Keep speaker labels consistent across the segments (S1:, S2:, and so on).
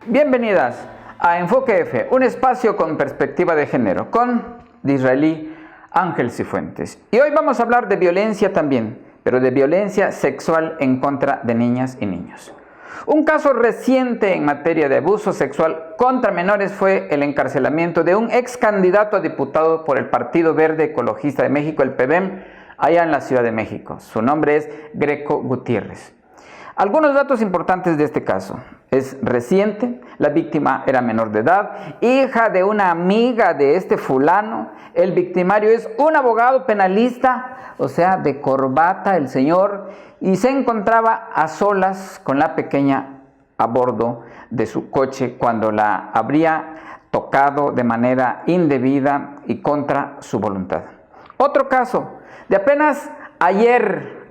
S1: Bienvenidas a Enfoque F, un espacio con perspectiva de género, con Disraeli Ángel Cifuentes. Y hoy vamos a hablar de violencia también, pero de violencia sexual en contra de niñas y niños. Un caso reciente en materia de abuso sexual contra menores fue el encarcelamiento de un ex candidato a diputado por el Partido Verde Ecologista de México, el PVEM, allá en la Ciudad de México. Su nombre es Greco Gutiérrez. Algunos datos importantes de este caso. Es reciente, la víctima era menor de edad, hija de una amiga de este fulano. El victimario es un abogado penalista, o sea, de corbata el señor, y se encontraba a solas con la pequeña a bordo de su coche cuando la habría tocado de manera indebida y contra su voluntad. Otro caso, de apenas ayer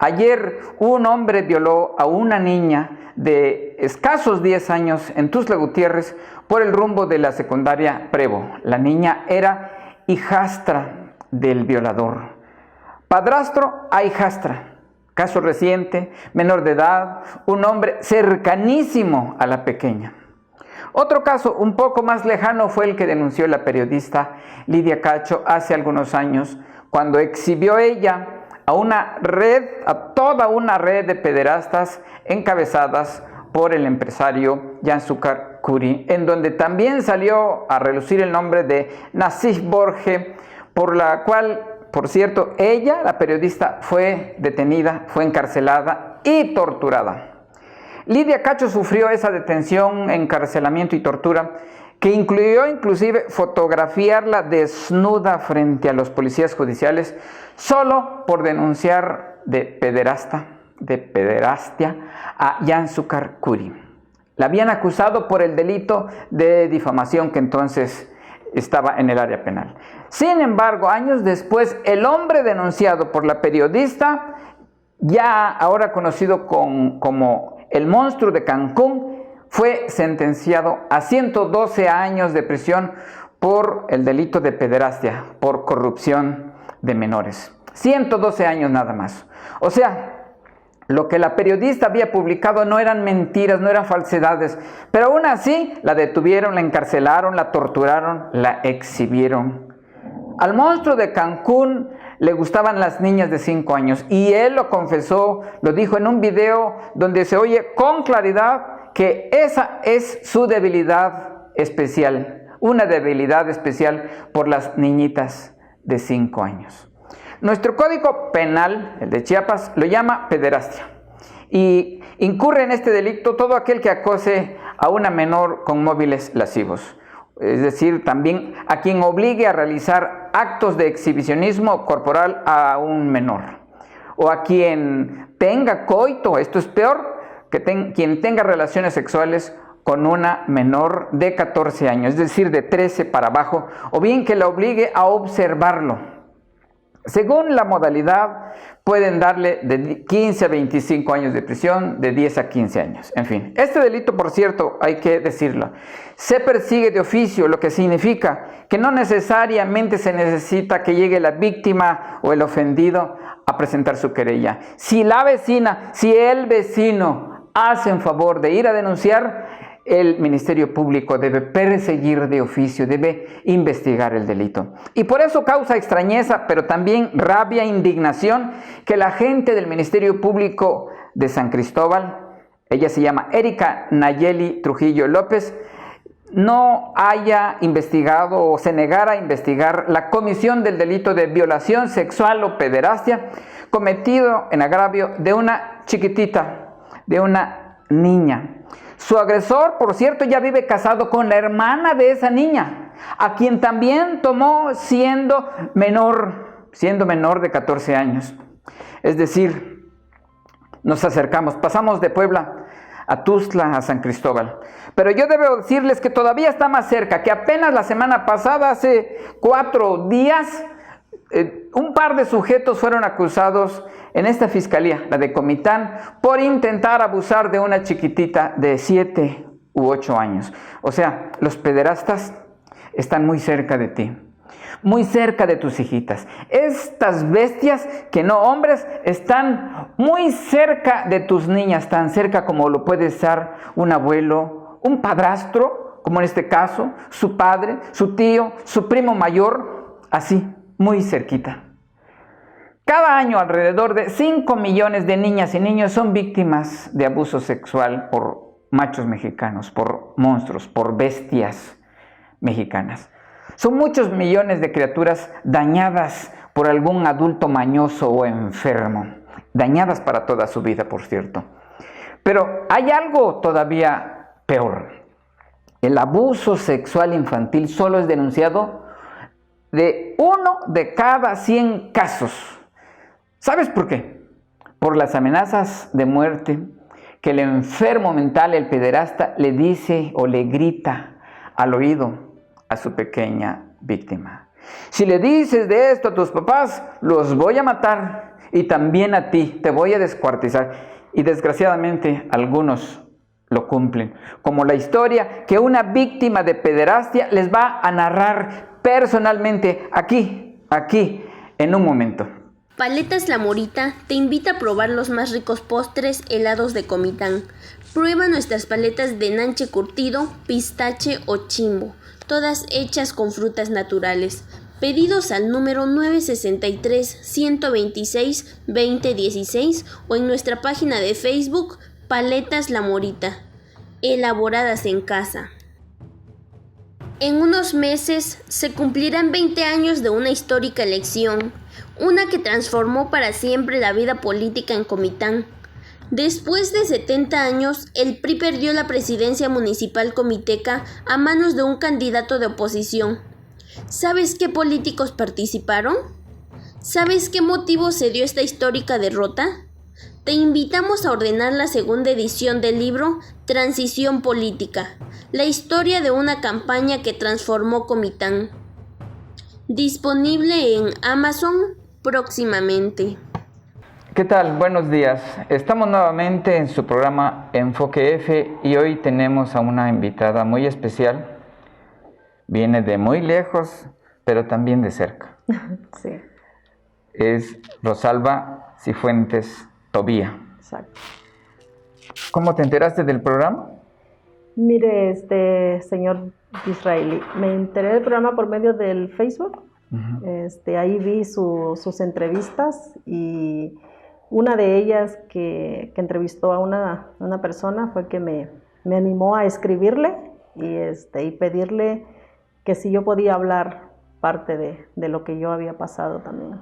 S1: un hombre violó a una niña de escasos 10 años en Tuxtla Gutiérrez por el rumbo de la secundaria Prevo. La niña era hijastra del violador. Padrastro a hijastra. Caso reciente, menor de edad, un hombre cercanísimo a la pequeña. Otro caso un poco más lejano fue el que denunció la periodista Lidia Cacho hace algunos años, cuando exhibió ella a toda una red de pederastas encabezadas por el empresario Yanzúcar Curi, en donde también salió a relucir el nombre de Nassif Borge, por la cual, por cierto, ella, la periodista, fue detenida, fue encarcelada y torturada. Lidia Cacho sufrió esa detención, encarcelamiento y tortura, que incluyó inclusive fotografiarla desnuda frente a los policías judiciales solo por denunciar de pederastia a Yanzúcar Curi. La habían acusado por el delito de difamación que entonces estaba en el área penal. Sin embargo, años después, el hombre denunciado por la periodista, ya ahora conocido como el monstruo de Cancún, fue sentenciado a 112 años de prisión por el delito de pederastia, por corrupción de menores. 112 años nada más. O sea, lo que la periodista había publicado no eran mentiras, no eran falsedades, pero aún así la detuvieron, la encarcelaron, la torturaron, la exhibieron. Al monstruo de Cancún le gustaban las niñas de 5 años y él lo confesó, lo dijo en un video donde se oye con claridad que esa es su debilidad especial, una debilidad especial por las niñitas de 5 años. Nuestro código penal, el de Chiapas, lo llama pederastia y incurre en este delito todo aquel que acose a una menor con móviles lascivos, es decir, también a quien obligue a realizar actos de exhibicionismo corporal a un menor, o a quien tenga coito, esto es peor, quien tenga relaciones sexuales con una menor de 14 años, es decir, de 13 para abajo, o bien que la obligue a observarlo. Según la modalidad, pueden darle de 15 a 25 años de prisión, de 10 a 15 años. En fin, este delito, por cierto, hay que decirlo, se persigue de oficio, lo que significa que no necesariamente se necesita que llegue la víctima o el ofendido a presentar su querella. Si la vecina, si el vecino hacen favor de ir a denunciar, el Ministerio Público debe perseguir de oficio, debe investigar el delito. Y por eso causa extrañeza, pero también rabia e indignación que la gente del Ministerio Público de San Cristóbal, ella se llama Erika Nayeli Trujillo López, no haya investigado o se negara a investigar la comisión del delito de violación sexual o pederastia cometido en agravio de una chiquitita, de una niña. Su agresor, por cierto, ya vive casado con la hermana de esa niña, a quien también tomó siendo menor de 14 años. Es decir, nos acercamos, pasamos de Puebla a Tuxtla, a San Cristóbal. Pero yo debo decirles que todavía está más cerca, que apenas la semana pasada, hace 4 días, un par de sujetos fueron acusados en esta fiscalía, la de Comitán, por intentar abusar de una chiquitita de 7 u 8 años. O sea, los pederastas están muy cerca de ti, muy cerca de tus hijitas. Estas bestias, que no hombres, están muy cerca de tus niñas, tan cerca como lo puede estar un abuelo un padrastro, como en este caso, su padre, su tío, su primo mayor, así, muy cerquita. Cada año alrededor de 5 millones de niñas y niños son víctimas de abuso sexual por machos mexicanos, por monstruos, por bestias mexicanas. Son muchos millones de criaturas dañadas por algún adulto mañoso o enfermo, dañadas para toda su vida, por cierto. Pero hay algo todavía peor. El abuso sexual infantil solo es denunciado de 1 de cada 100 casos. ¿Sabes por qué? Por las amenazas de muerte que el enfermo mental, el pederasta, le dice o le grita al oído a su pequeña víctima. Si le dices de esto a tus papás, los voy a matar y también a ti, te voy a descuartizar. Y desgraciadamente algunos lo cumplen, como la historia que una víctima de pederastia les va a narrar personalmente aquí, en un momento.
S2: Paletas La Morita te invita a probar los más ricos postres helados de Comitán. Prueba nuestras paletas de nanche curtido, pistache o chimbo, todas hechas con frutas naturales. Pedidos al número 963-126-2016 o en nuestra página de Facebook Paletas La Morita, elaboradas en casa. En unos meses se cumplirán 20 años de una histórica elección, una que transformó para siempre la vida política en Comitán. Después de 70 años, el PRI perdió la presidencia municipal comiteca a manos de un candidato de oposición. ¿Sabes qué políticos participaron? ¿Sabes qué motivo se dio esta histórica derrota? Te invitamos a ordenar la segunda edición del libro Transición Política, la historia de una campaña que transformó Comitán. Disponible en Amazon próximamente.
S1: ¿Qué tal? Buenos días. Estamos nuevamente en su programa Enfoque F y hoy tenemos a una invitada muy especial. Viene de muy lejos, pero también de cerca.
S3: Sí.
S1: Es Rosalba Cifuentes Tobía.
S3: Exacto.
S1: ¿Cómo te enteraste del programa?
S3: Mire, señor Israeli, me enteré del programa por medio del Facebook. Ahí vi sus entrevistas y una de ellas que entrevistó a una persona fue que me animó a escribirle y pedirle que si yo podía hablar parte de lo que yo había pasado también.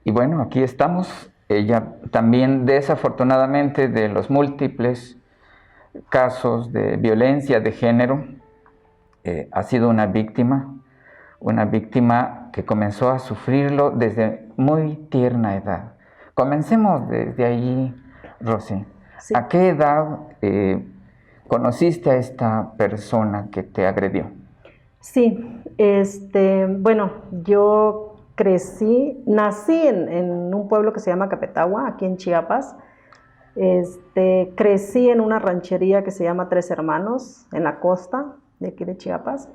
S1: Y bueno, aquí estamos. Ella también, desafortunadamente, de los múltiples casos de violencia de género, ha sido una víctima que comenzó a sufrirlo desde muy tierna edad. Comencemos desde ahí, Rosy.
S3: Sí.
S1: ¿A qué edad conociste a esta persona que te agredió?
S3: Sí, bueno, yo nací en un pueblo que se llama Capetagua, aquí en Chiapas. Crecí en una ranchería que se llama Tres Hermanos, en la costa de aquí de Chiapas.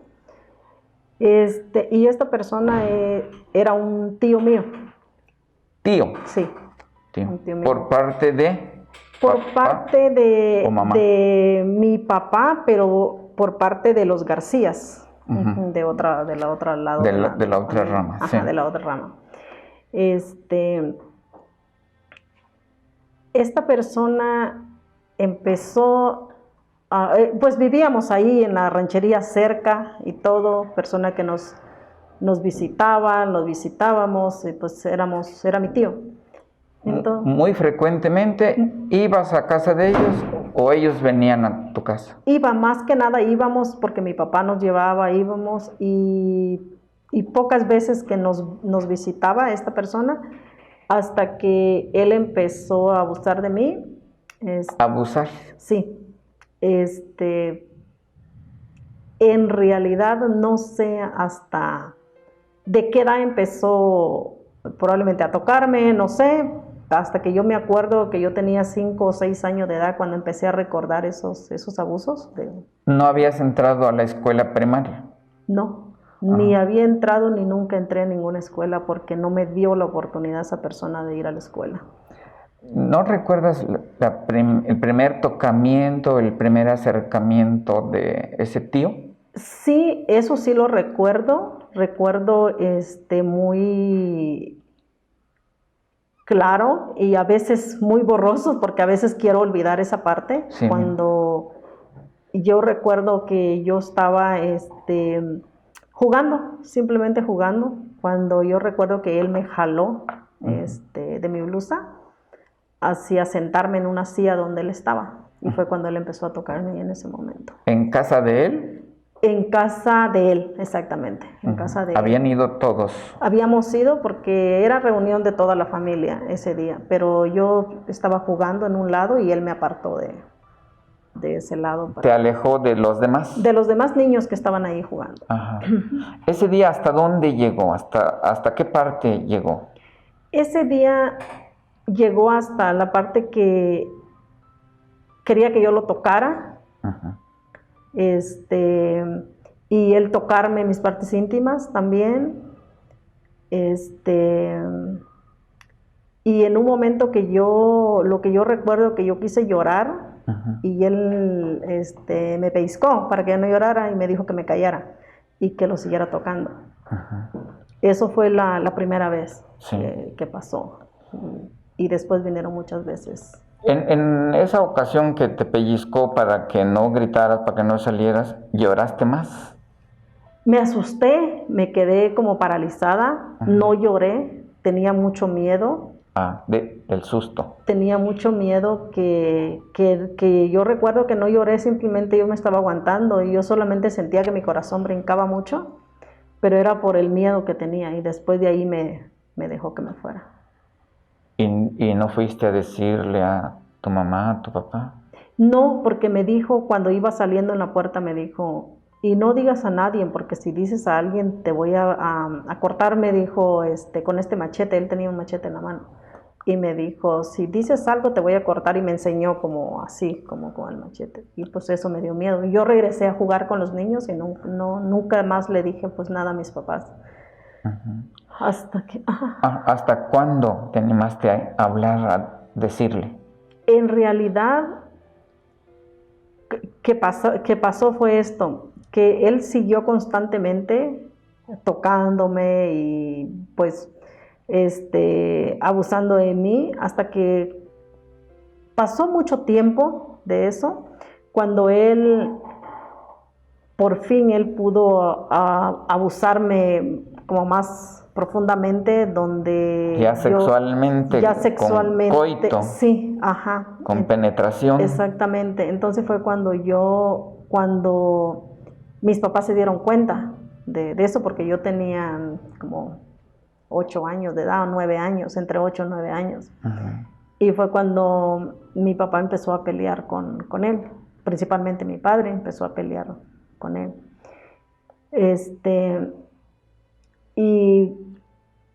S3: Y esta persona era un tío mío.
S1: ¿Tío?
S3: Sí.
S1: Tío.
S3: Un tío mío.
S1: ¿Por parte de?
S3: Por parte
S1: ¿O mamá?
S3: de mi papá, pero por parte de los Garcías. Uh-huh. de la otra lado.
S1: De la otra rama.
S3: Ajá,
S1: sí.
S3: de la otra rama. Esta persona empezó, pues vivíamos ahí en la ranchería cerca y todo, persona que nos visitaba, nos visitábamos, y pues era mi tío. Entonces,
S1: muy frecuentemente ibas a casa de ellos o ellos venían a tu casa.
S3: Más que nada íbamos porque mi papá nos llevaba, íbamos y pocas veces que nos visitaba esta persona hasta que él empezó a abusar de mí.
S1: ¿Abusar?
S3: Sí. En realidad no sé hasta de qué edad empezó probablemente a tocarme, no sé, hasta que yo me acuerdo que yo tenía 5 o 6 años de edad cuando empecé a recordar esos abusos.
S1: ¿No habías entrado a la escuela primaria?
S3: No, ni había entrado ni nunca entré a ninguna escuela porque no me dio la oportunidad esa persona de ir a la escuela.
S1: ¿No recuerdas el primer tocamiento, el primer acercamiento de ese tío?
S3: Sí, eso sí lo recuerdo. Recuerdo muy claro y a veces muy borroso, porque a veces quiero olvidar esa parte.
S1: Sí.
S3: Cuando yo recuerdo que yo estaba jugando, simplemente jugando, cuando yo recuerdo que él me jaló de mi blusa hacia sentarme en una silla donde él estaba. Y fue cuando él empezó a tocarme en ese momento.
S1: ¿En casa de él?
S3: En casa de él, exactamente. En casa de él.
S1: ¿Habían ido todos?
S3: Habíamos ido porque era reunión de toda la familia ese día, pero yo estaba jugando en un lado y él me apartó de ese lado.
S1: ¿Te alejó de los demás?
S3: De los demás niños que estaban ahí jugando.
S1: Ajá. ¿Ese día hasta dónde llegó? ¿Hasta qué parte llegó?
S3: Ese día llegó hasta la parte que quería que yo lo tocara.
S1: Ajá.
S3: Y él tocarme mis partes íntimas también. Y en un momento lo que yo recuerdo que yo quise llorar, y él me pellizcó para que yo no llorara y me dijo que me callara y que lo siguiera tocando. Eso fue la primera vez que pasó. Y después vinieron muchas veces.
S1: En esa ocasión que te pellizcó para que no gritaras, para que no salieras, ¿lloraste más?
S3: Me asusté, me quedé como paralizada, no lloré, tenía mucho miedo.
S1: Del susto.
S3: Tenía mucho miedo que yo recuerdo que no lloré, simplemente yo me estaba aguantando y yo solamente sentía que mi corazón brincaba mucho, pero era por el miedo que tenía y después de ahí me dejó que me fuera.
S1: ¿Y no fuiste a decirle a tu mamá, a tu papá?
S3: No, porque me dijo, cuando iba saliendo en la puerta, me dijo, y no digas a nadie, porque si dices a alguien te voy a cortar, me dijo, con este machete. Él tenía un machete en la mano. Y me dijo, si dices algo te voy a cortar, y me enseñó como así, como con el machete. Y pues eso me dio miedo. Y yo regresé a jugar con los niños y nunca más le dije pues nada a mis papás.
S1: ¿Hasta cuándo te animaste a hablar, a decirle?
S3: En realidad, ¿qué pasó fue esto? Que él siguió constantemente tocándome y pues abusando de mí hasta que pasó mucho tiempo de eso, cuando por fin él pudo abusarme como más profundamente, donde
S1: ya sexualmente, con coito,
S3: sí, ajá,
S1: con penetración.
S3: Exactamente. Entonces fue cuando mis papás se dieron cuenta de eso, porque yo tenía como 8 años de edad, 9 años, entre 8 y 9 años. Y fue cuando mi papá empezó a pelear con él, principalmente mi padre empezó a pelear con él. Y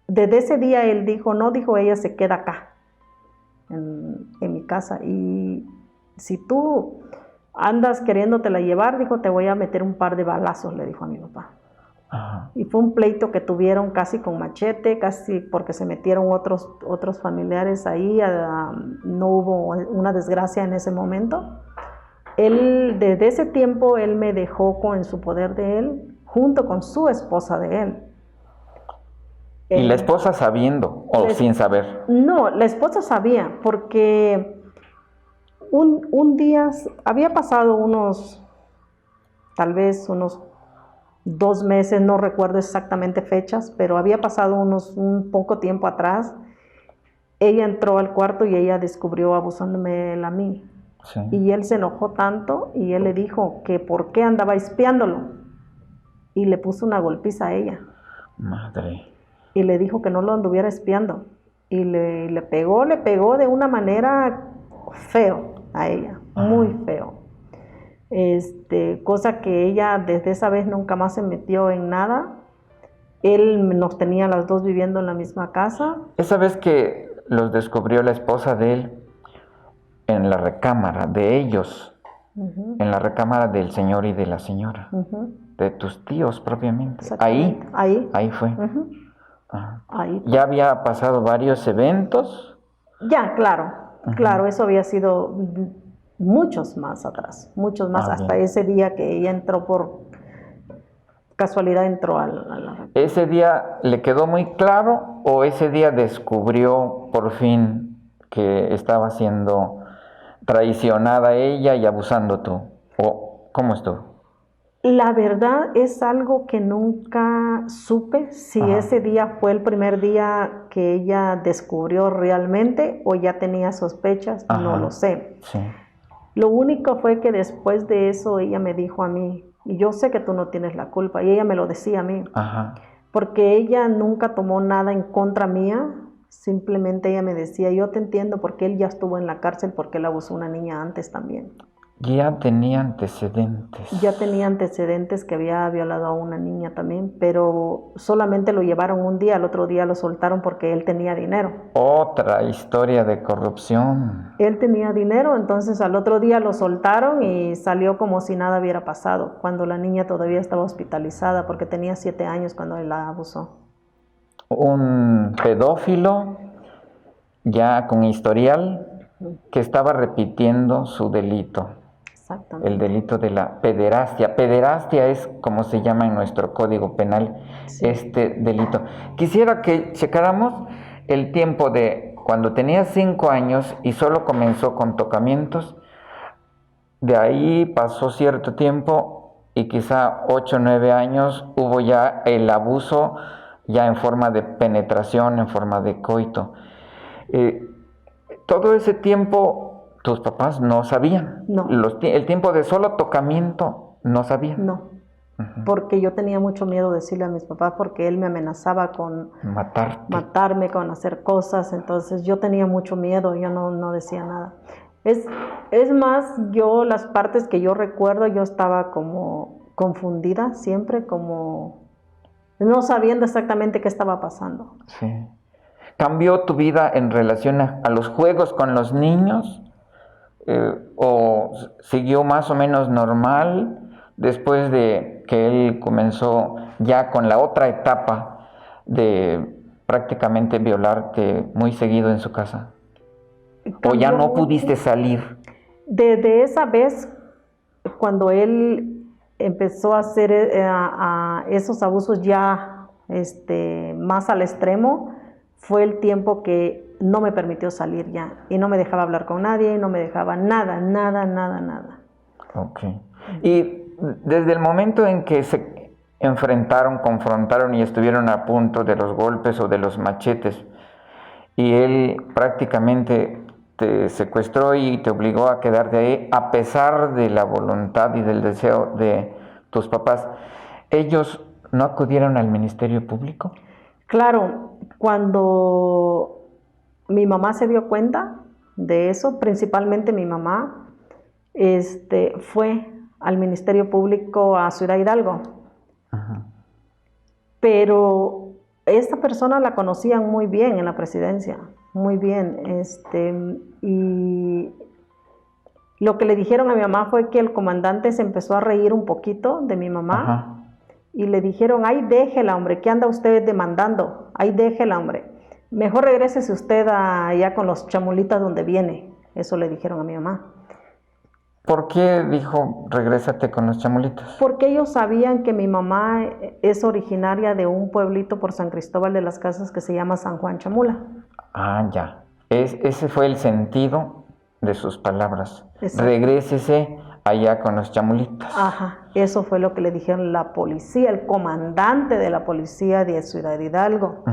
S3: desde ese día él dijo, no, dijo, ella se queda acá, en mi casa, y si tú andas queriéndotela llevar, dijo, te voy a meter un par de balazos, le dijo a mi papá. Y fue un pleito que tuvieron casi con machete, casi porque se metieron otros familiares ahí, no hubo una desgracia en ese momento. Desde ese tiempo, él me dejó en su poder de él, junto con su esposa de él.
S1: ¿Y la esposa sabiendo o sin saber?
S3: No, la esposa sabía, porque un día, había pasado tal vez unos 2 meses, no recuerdo exactamente fechas, pero había pasado un poco tiempo atrás. Ella entró al cuarto y ella descubrió abusándome a mí. Sí. Y él se enojó tanto y él le dijo que por qué andaba espiándolo. Y le puso una golpiza a ella.
S1: Madre.
S3: Y le dijo que no lo anduviera espiando. Y le pegó de una manera feo a ella, muy feo. Cosa que ella desde esa vez nunca más se metió en nada. Él nos tenía las dos viviendo en la misma casa.
S1: Esa vez que los descubrió la esposa de él en la recámara de ellos, en la recámara del señor y de la señora, de tus tíos propiamente. Ahí fue. Ahí.
S3: Ahí.
S1: Ya había pasado varios eventos
S3: Ya, claro, claro, eso había sido muchos más atrás, muchos más, hasta
S1: bien.
S3: ese día que ella entró por casualidad, entró a la...
S1: ¿Ese día le quedó muy claro o ese día descubrió por fin que estaba siendo traicionada ella y abusando tú? ¿O cómo estuvo?
S3: La verdad es algo que nunca supe si
S1: Ajá.
S3: ese día fue el primer día que ella descubrió realmente o ya tenía sospechas, no
S1: Ajá.
S3: lo sé.
S1: Sí.
S3: Lo único fue que después de eso ella me dijo a mí, y yo sé que tú no tienes la culpa, y ella me lo decía a mí,
S1: Ajá.
S3: porque ella nunca tomó nada en contra mía, simplemente ella me decía, yo te entiendo porque él ya estuvo en la cárcel porque él abusó a una niña antes también.
S1: Ya tenía antecedentes.
S3: Ya tenía antecedentes que había violado a una niña también, pero solamente lo llevaron un día, al otro día lo soltaron porque él tenía dinero.
S1: Otra historia de corrupción.
S3: Él tenía dinero, entonces al otro día lo soltaron y salió como si nada hubiera pasado, cuando la niña todavía estaba hospitalizada porque tenía 7 años cuando él la abusó.
S1: Un pedófilo ya con historial que estaba repitiendo su delito.
S3: Exactamente.
S1: El delito de la pederastia. Pederastia es como se llama en nuestro código penal,
S3: Sí.
S1: este delito. Quisiera que checáramos el tiempo de cuando tenía 5 años y solo comenzó con tocamientos. De ahí pasó cierto tiempo y quizá 8 o 9 años hubo ya el abuso ya en forma de penetración, en forma de coito. Todo ese tiempo tus papás no sabían.
S3: No.
S1: El tiempo de solo tocamiento no sabían.
S3: No, porque yo tenía mucho miedo de decirle a mis papás porque él me amenazaba con matarme, con hacer cosas, entonces yo tenía mucho miedo, yo no decía nada. Es más, yo las partes que yo recuerdo, yo estaba como confundida siempre, como no sabiendo exactamente qué estaba pasando.
S1: Sí. ¿Cambió tu vida en relación a los juegos con los niños? ¿O siguió más o menos normal después de que él comenzó ya con la otra etapa de prácticamente violarte muy seguido en su casa? ¿O ya no pudiste salir?
S3: Desde esa vez, cuando él empezó a hacer esos abusos ya más al extremo, fue el tiempo que no me permitió salir ya y no me dejaba hablar con nadie, no me dejaba nada.
S1: Ok. Y desde el momento en que se enfrentaron, confrontaron y estuvieron a punto de los golpes o de los machetes y él prácticamente te secuestró y te obligó a quedarte ahí a pesar de la voluntad y del deseo de tus papás, ¿ellos no acudieron al Ministerio Público?
S3: Claro, cuando mi mamá se dio cuenta de eso, principalmente mi mamá, fue al Ministerio Público a Ciudad Hidalgo.
S1: Ajá.
S3: Pero esta persona la conocían muy bien en la presidencia, muy bien. Y lo que le dijeron a mi mamá fue que el comandante se empezó a reír un poquito de mi mamá.
S1: Ajá.
S3: Y le dijeron, ay, déjela, hombre, ¿qué anda usted demandando? Ay, déjela, hombre. Mejor regrésese usted allá con los chamulitas donde viene. Eso le dijeron a mi mamá.
S1: ¿Por qué dijo, regrésate con los chamulitas?
S3: Porque ellos sabían que mi mamá es originaria de un pueblito por San Cristóbal de las Casas que se llama San Juan Chamula.
S1: Ah, ya. Ese fue el sentido de sus palabras.
S3: Exacto.
S1: Regrésese allá con los chamulitas.
S3: Ajá, eso fue lo que le dijeron la policía, el comandante de la policía de Ciudad Hidalgo.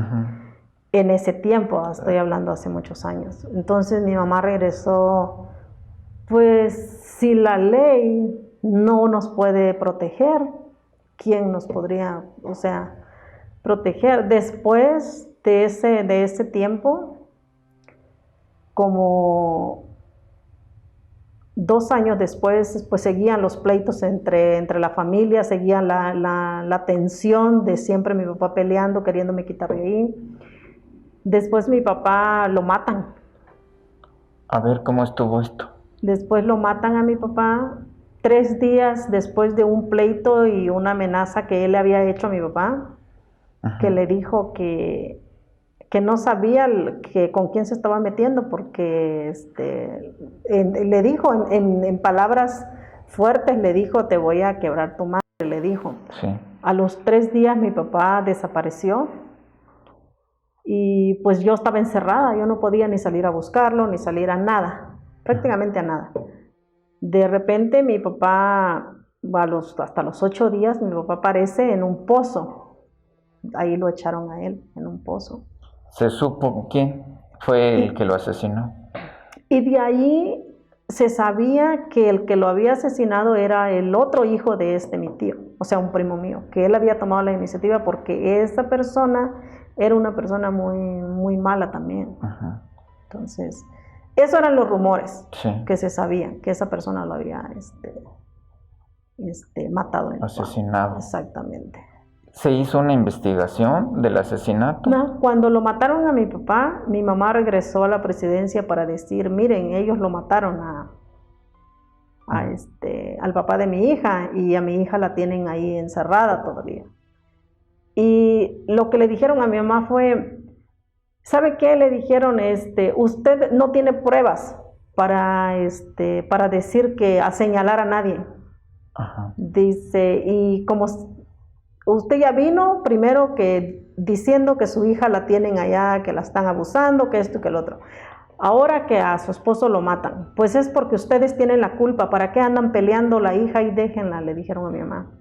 S3: En ese tiempo, estoy hablando hace muchos años. Entonces mi mamá regresó, pues si la ley no nos puede proteger, ¿quién nos podría, proteger? Después de ese tiempo, como 2 años después, pues seguían los pleitos entre la familia, seguía la tensión de siempre mi papá peleando, queriéndome quitar de ahí. Después mi papá lo matan.
S1: A ver cómo estuvo esto.
S3: Después lo matan a mi papá 3 días después de un pleito y una amenaza que él le había hecho a mi papá, que le dijo que que no sabía que con quién se estaba metiendo, porque le dijo en palabras fuertes, le dijo, te voy a quebrar tu madre, le dijo.
S1: Sí.
S3: A los 3 días mi papá desapareció y pues yo estaba encerrada, yo no podía ni salir a buscarlo, ni salir a nada, prácticamente a nada. De repente mi papá, hasta los 8 días, mi papá aparece en un pozo. Ahí lo echaron a él, en un pozo.
S1: ¿Se supo quién fue el que lo asesinó?
S3: Y de ahí se sabía que el que lo había asesinado era el otro hijo de mi tío, o sea, un primo mío, que él había tomado la iniciativa porque esa persona era una persona muy, muy mala también.
S1: Ajá.
S3: Entonces, esos eran los rumores,
S1: sí,
S3: que se sabían, que esa persona lo había matado.
S1: Asesinado.
S3: Exactamente.
S1: ¿Se hizo una investigación del asesinato?
S3: No, cuando lo mataron a mi papá, mi mamá regresó a la presidencia para decir, miren, ellos lo mataron al papá de mi hija y a mi hija la tienen ahí encerrada todavía. Y lo que le dijeron a mi mamá fue, ¿sabe qué? Le dijeron, usted no tiene pruebas para decir a señalar a nadie.
S1: Ajá.
S3: Dice, y como usted ya vino primero que diciendo que su hija la tienen allá, que la están abusando, que esto y que el otro. Ahora que a su esposo lo matan, pues es porque ustedes tienen la culpa. ¿Para qué andan peleando la hija y déjenla? Le dijeron a mi mamá.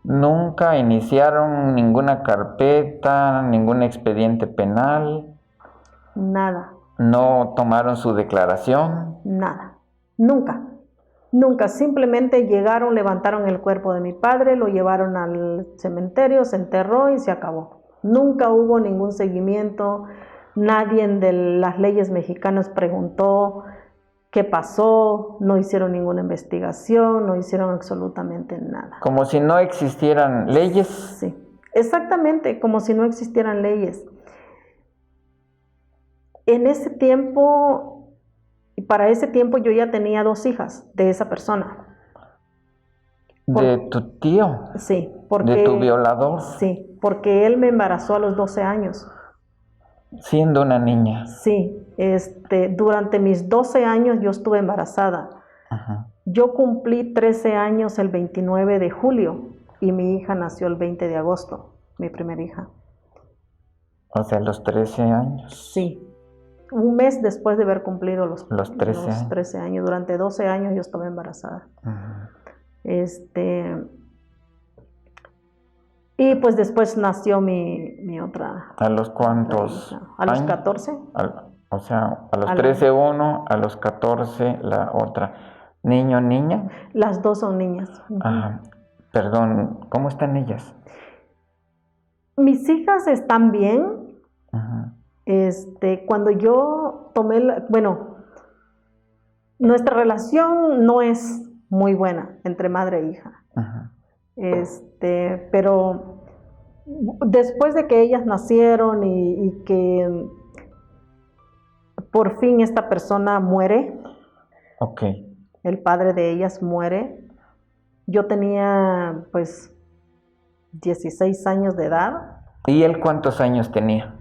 S1: ¿Nunca iniciaron ninguna carpeta, ningún expediente penal?
S3: Nada.
S1: ¿No tomaron su declaración?
S3: Nada. Nunca. Nunca, simplemente llegaron, levantaron el cuerpo de mi padre, lo llevaron al cementerio, se enterró y se acabó. Nunca hubo ningún seguimiento, nadie de las leyes mexicanas preguntó qué pasó, no hicieron ninguna investigación, no hicieron absolutamente nada.
S1: Como si no existieran leyes.
S3: Sí, exactamente, como si no existieran leyes. En ese tiempo... Y para ese tiempo yo ya tenía 2 hijas de esa persona.
S1: ¿De tu tío?
S3: Sí, porque...
S1: ¿De tu violador?
S3: Sí, porque él me embarazó a los 12 años.
S1: Siendo una niña.
S3: Sí, durante mis 12 años yo estuve embarazada.
S1: Ajá.
S3: Yo cumplí 13 años el 29 de julio y mi hija nació el 20 de agosto, mi primera hija.
S1: O sea, los 13 años.
S3: Sí. Un mes después de haber cumplido los
S1: 13
S3: años. Durante 12 años yo estaba embarazada.
S1: Uh-huh.
S3: Y pues después nació mi otra.
S1: ¿A los cuántos?
S3: A los
S1: años?
S3: 14.
S1: O sea, a los 13 uno, a los 14 la otra. ¿Niño, niña?
S3: Las 2 son niñas.
S1: Ajá. Perdón, ¿cómo están ellas?
S3: Mis hijas están bien.
S1: Ajá.
S3: Cuando yo tomé, nuestra relación no es muy buena entre madre e hija.
S1: Ajá.
S3: Pero después de que ellas nacieron y que por fin esta persona muere,
S1: Okay.
S3: el padre de ellas muere, yo tenía pues 16 años de edad.
S1: ¿Y él cuántos años tenía?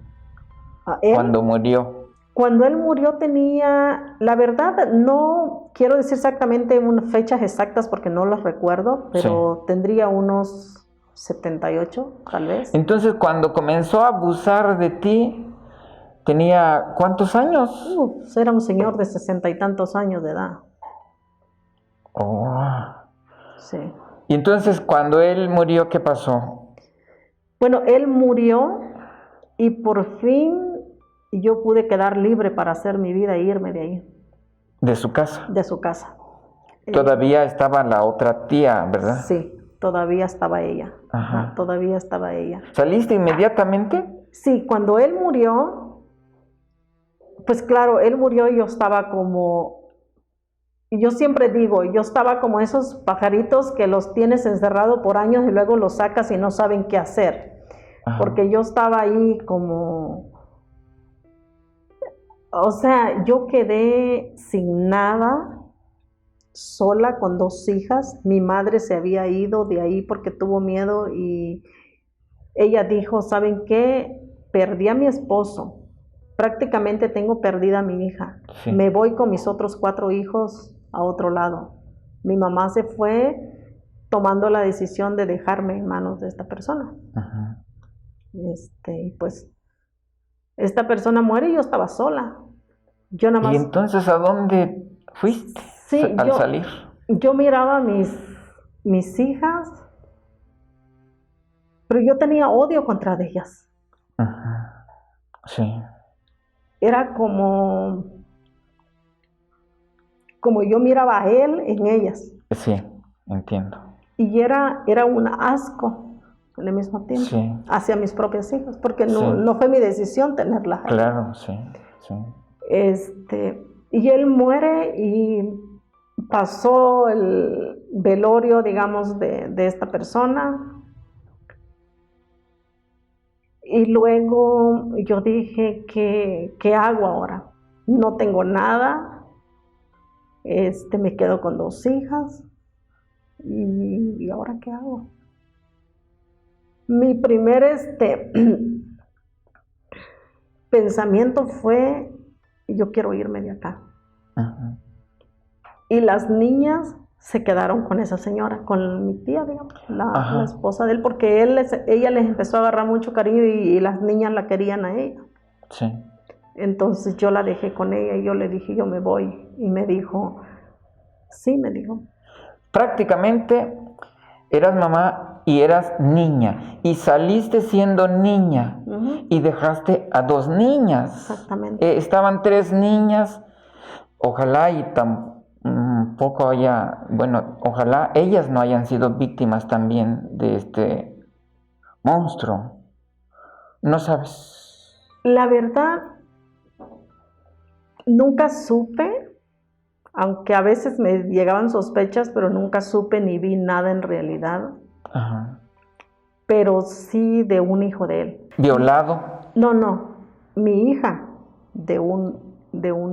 S1: Cuando murió.
S3: Cuando él murió tenía, la verdad no quiero decir exactamente unas fechas exactas porque no las recuerdo, pero sí, tendría unos 78 tal vez.
S1: Entonces cuando comenzó a abusar de ti, ¿tenía cuántos años?
S3: Era un señor de 60 y tantos años de edad.
S1: Oh.
S3: Sí.
S1: Y entonces cuando él murió, ¿qué pasó?
S3: Bueno, él murió y por fin yo pude quedar libre para hacer mi vida e irme de ahí.
S1: ¿De su casa?
S3: De su casa.
S1: Todavía estaba la otra tía, ¿verdad?
S3: Sí, todavía estaba ella.
S1: Ajá.
S3: Todavía estaba ella.
S1: ¿Saliste inmediatamente?
S3: Sí, cuando él murió, pues claro, él murió y yo estaba como, yo siempre digo, yo estaba como esos pajaritos que los tienes encerrados por años y luego los sacas y no saben qué hacer. Ajá. Porque yo estaba ahí como... O sea, yo quedé sin nada, sola con 2 hijas. Mi madre se había ido de ahí porque tuvo miedo y ella dijo, ¿saben qué? perdí a mi esposo, prácticamente tengo perdida a mi hija.
S1: Sí.
S3: Me voy con mis otros 4 hijos a otro lado. Mi mamá se fue tomando la decisión de dejarme en manos de esta persona.
S1: Ajá.
S3: Y pues esta persona muere y yo estaba sola. Yo nada más.
S1: ¿Y entonces a dónde fuiste
S3: Sí,
S1: al salir?
S3: Yo miraba a mis hijas, pero yo tenía odio contra ellas.
S1: Ajá. Sí.
S3: Era como yo miraba a él en ellas.
S1: Sí, entiendo.
S3: Y era un asco al mismo tiempo,
S1: Sí.
S3: hacia mis propias hijas, porque
S1: Sí.
S3: no fue mi decisión tenerlas ahí.
S1: Claro, sí, sí.
S3: Y él muere y pasó el velorio, digamos, de esta persona. Y luego yo dije, ¿qué hago ahora? No tengo nada, me quedo con 2 hijas, ¿y ahora qué hago? Mi primer pensamiento fue, yo quiero irme de acá.
S1: Ajá.
S3: Y las niñas se quedaron con esa señora, con mi tía, digamos, la esposa de él, porque ella les empezó a agarrar mucho cariño y las niñas la querían a ella.
S1: Sí.
S3: Entonces yo la dejé con ella y yo le dije, yo me voy. Y me dijo, sí, me dijo.
S1: Prácticamente eras mamá y eras niña. Y saliste siendo niña.
S3: Uh-huh.
S1: Y dejaste a 2 niñas.
S3: Exactamente.
S1: Estaban 3 niñas. Ojalá y tampoco ojalá ellas no hayan sido víctimas también de este monstruo. No sabes.
S3: La verdad, nunca supe, aunque a veces me llegaban sospechas, pero nunca supe ni vi nada en realidad.
S1: Ajá.
S3: Pero sí de un hijo de él.
S1: ¿Violado?
S3: No, mi hija de un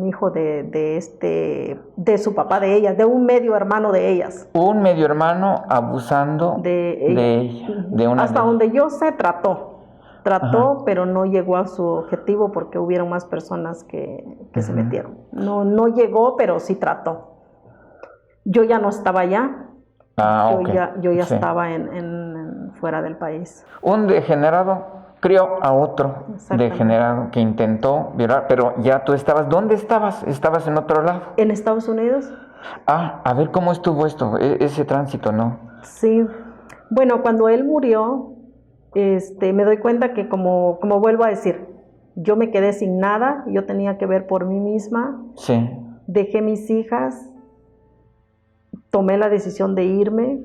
S3: hijo de su papá de ellas, de un medio hermano de ellas.
S1: Un medio hermano abusando de ella. De una
S3: Hasta donde yo sé, trató,
S1: Ajá.
S3: pero no llegó a su objetivo porque hubieron más personas que se
S1: Ujú.
S3: metieron. No llegó, pero sí trató. Yo ya no estaba allá.
S1: Ok.
S3: Yo ya
S1: Sí.
S3: estaba fuera del país.
S1: Un degenerado crió a otro degenerado que intentó violar, pero ya tú estabas. ¿Dónde estabas? ¿Estabas en otro lado?
S3: ¿En Estados Unidos?
S1: A ver cómo estuvo esto, ese tránsito, ¿no?
S3: Sí. Bueno, cuando él murió, me doy cuenta que como vuelvo a decir, yo me quedé sin nada, yo tenía que ver por mí misma.
S1: Sí.
S3: Dejé mis hijas, tomé la decisión de irme.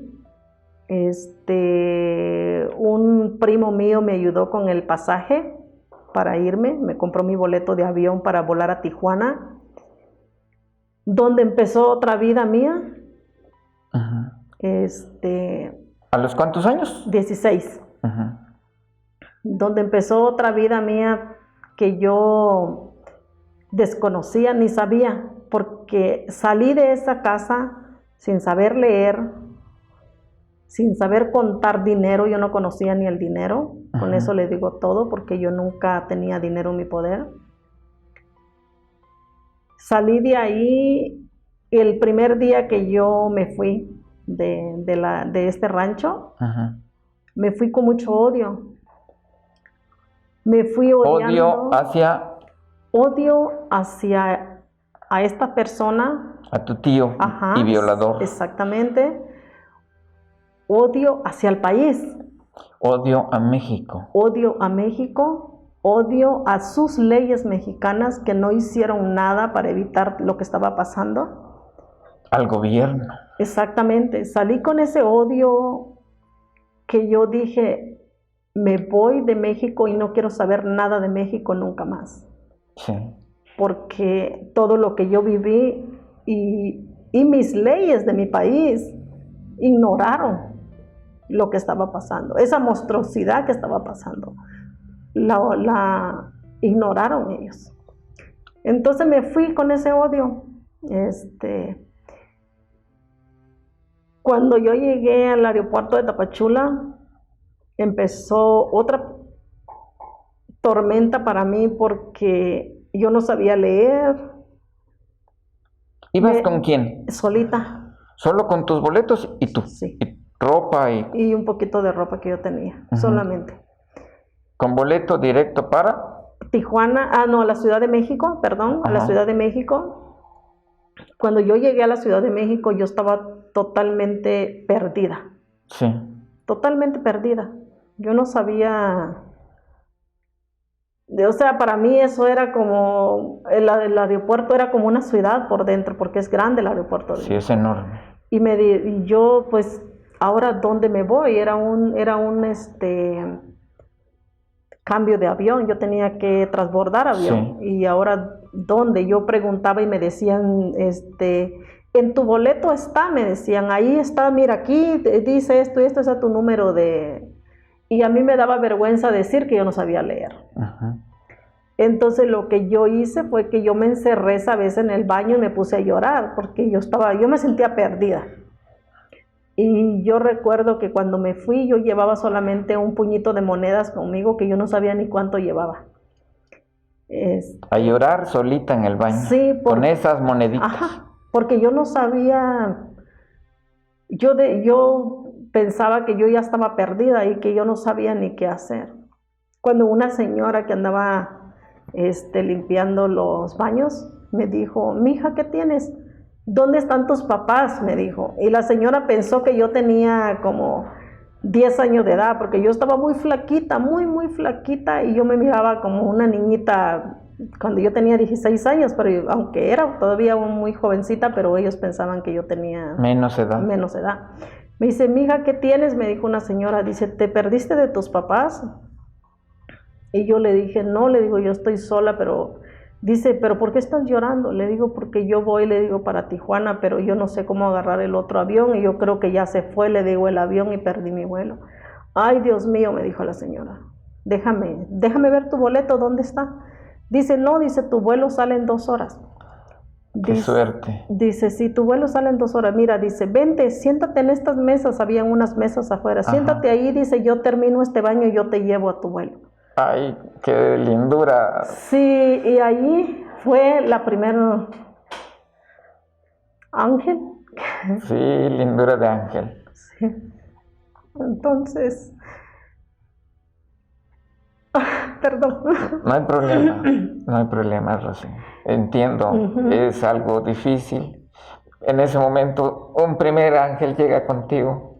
S3: Un primo mío me ayudó con el pasaje para irme, me compró mi boleto de avión para volar a Tijuana, donde empezó otra vida mía.
S1: Uh-huh. ¿A los cuántos años?
S3: 16.
S1: Uh-huh.
S3: Donde empezó otra vida mía que yo desconocía ni sabía, porque salí de esa casa sin saber leer, sin saber contar dinero. Yo no conocía ni el dinero. Uh-huh. Con eso le digo todo, porque yo nunca tenía dinero en mi poder. Salí de ahí el primer día que yo me fui de este rancho. Uh-huh. Me fui con mucho odio. Me fui odiando. Odio hacia a esta persona.
S1: A tu tío. Ajá, y violador.
S3: Exactamente. Odio hacia el país.
S1: Odio a México.
S3: Odio a México. Odio a sus leyes mexicanas que no hicieron nada para evitar lo que estaba pasando.
S1: Al gobierno.
S3: Exactamente. Salí con ese odio que yo dije, me voy de México y no quiero saber nada de México nunca más.
S1: Sí.
S3: Porque todo lo que yo viví y mis leyes de mi país ignoraron lo que estaba pasando. Esa monstruosidad que estaba pasando, la ignoraron ellos. Entonces me fui con ese odio. Cuando yo llegué al aeropuerto de Tapachula, empezó otra tormenta para mí porque yo no sabía leer.
S1: ¿Ibas con quién?
S3: Solita.
S1: ¿Solo con tus boletos y tú?
S3: Sí.
S1: ¿Y ropa y...?
S3: Y un poquito de ropa que yo tenía, solamente.
S1: ¿Con boleto directo para...?
S3: Tijuana, no, a la Ciudad de México, perdón, a la Ciudad de México. Cuando yo llegué a la Ciudad de México, yo estaba totalmente perdida.
S1: Sí.
S3: Totalmente perdida. Yo no sabía... O sea, para mí eso era como... El aeropuerto era como una ciudad por dentro, porque es grande el aeropuerto.
S1: Sí, es enorme.
S3: Y yo, pues, ahora, ¿dónde me voy? Era un cambio de avión, yo tenía que transbordar avión.
S1: Sí.
S3: Y ahora, ¿dónde? Yo preguntaba y me decían, en tu boleto está, me decían, ahí está, mira, aquí dice esto y esto es a tu número de... Y a mí me daba vergüenza decir que yo no sabía leer. Entonces lo que yo hice fue que yo me encerré esa vez en el baño y me puse a llorar, porque yo me sentía perdida. Y yo recuerdo que cuando me fui, yo llevaba solamente un puñito de monedas conmigo, que yo no sabía ni cuánto llevaba.
S1: A llorar solita en el baño.
S3: Sí,
S1: con esas moneditas.
S3: Ajá, porque yo no sabía, yo pensaba que yo ya estaba perdida y que yo no sabía ni qué hacer. Cuando una señora que andaba limpiando los baños me dijo, mija, ¿qué tienes? ¿Dónde están tus papás? Me dijo. Y la señora pensó que yo tenía como 10 años de edad, porque yo estaba muy flaquita, muy flaquita, y yo me miraba como una niñita cuando yo tenía 16 años, pero aunque era todavía muy jovencita, pero ellos pensaban que yo tenía
S1: menos edad.
S3: Me dice, mija, ¿qué tienes? Me dijo una señora, dice, ¿te perdiste de tus papás? Y yo le dije, no, le digo, yo estoy sola, pero... Dice, ¿pero por qué estás llorando? Le digo, porque yo voy, le digo, para Tijuana, pero yo no sé cómo agarrar el otro avión y yo creo que ya se fue, le digo, el avión y perdí mi vuelo. Ay, Dios mío, me dijo la señora, déjame ver tu boleto, ¿dónde está? Dice, no, dice, tu vuelo sale en 2 horas.
S1: Qué suerte.
S3: Dice, si tu vuelo sale en 2 horas, mira, dice, vente, siéntate en estas mesas, habían unas mesas afuera, siéntate ahí, dice, yo termino este baño y yo te llevo a tu vuelo.
S1: Ay, qué lindura.
S3: Sí, y ahí fue la primera ángel.
S1: Sí, lindura de ángel.
S3: Sí. Entonces, perdón.
S1: No hay problema, Rosy. Entiendo, es algo difícil. En ese momento, un primer ángel llega contigo.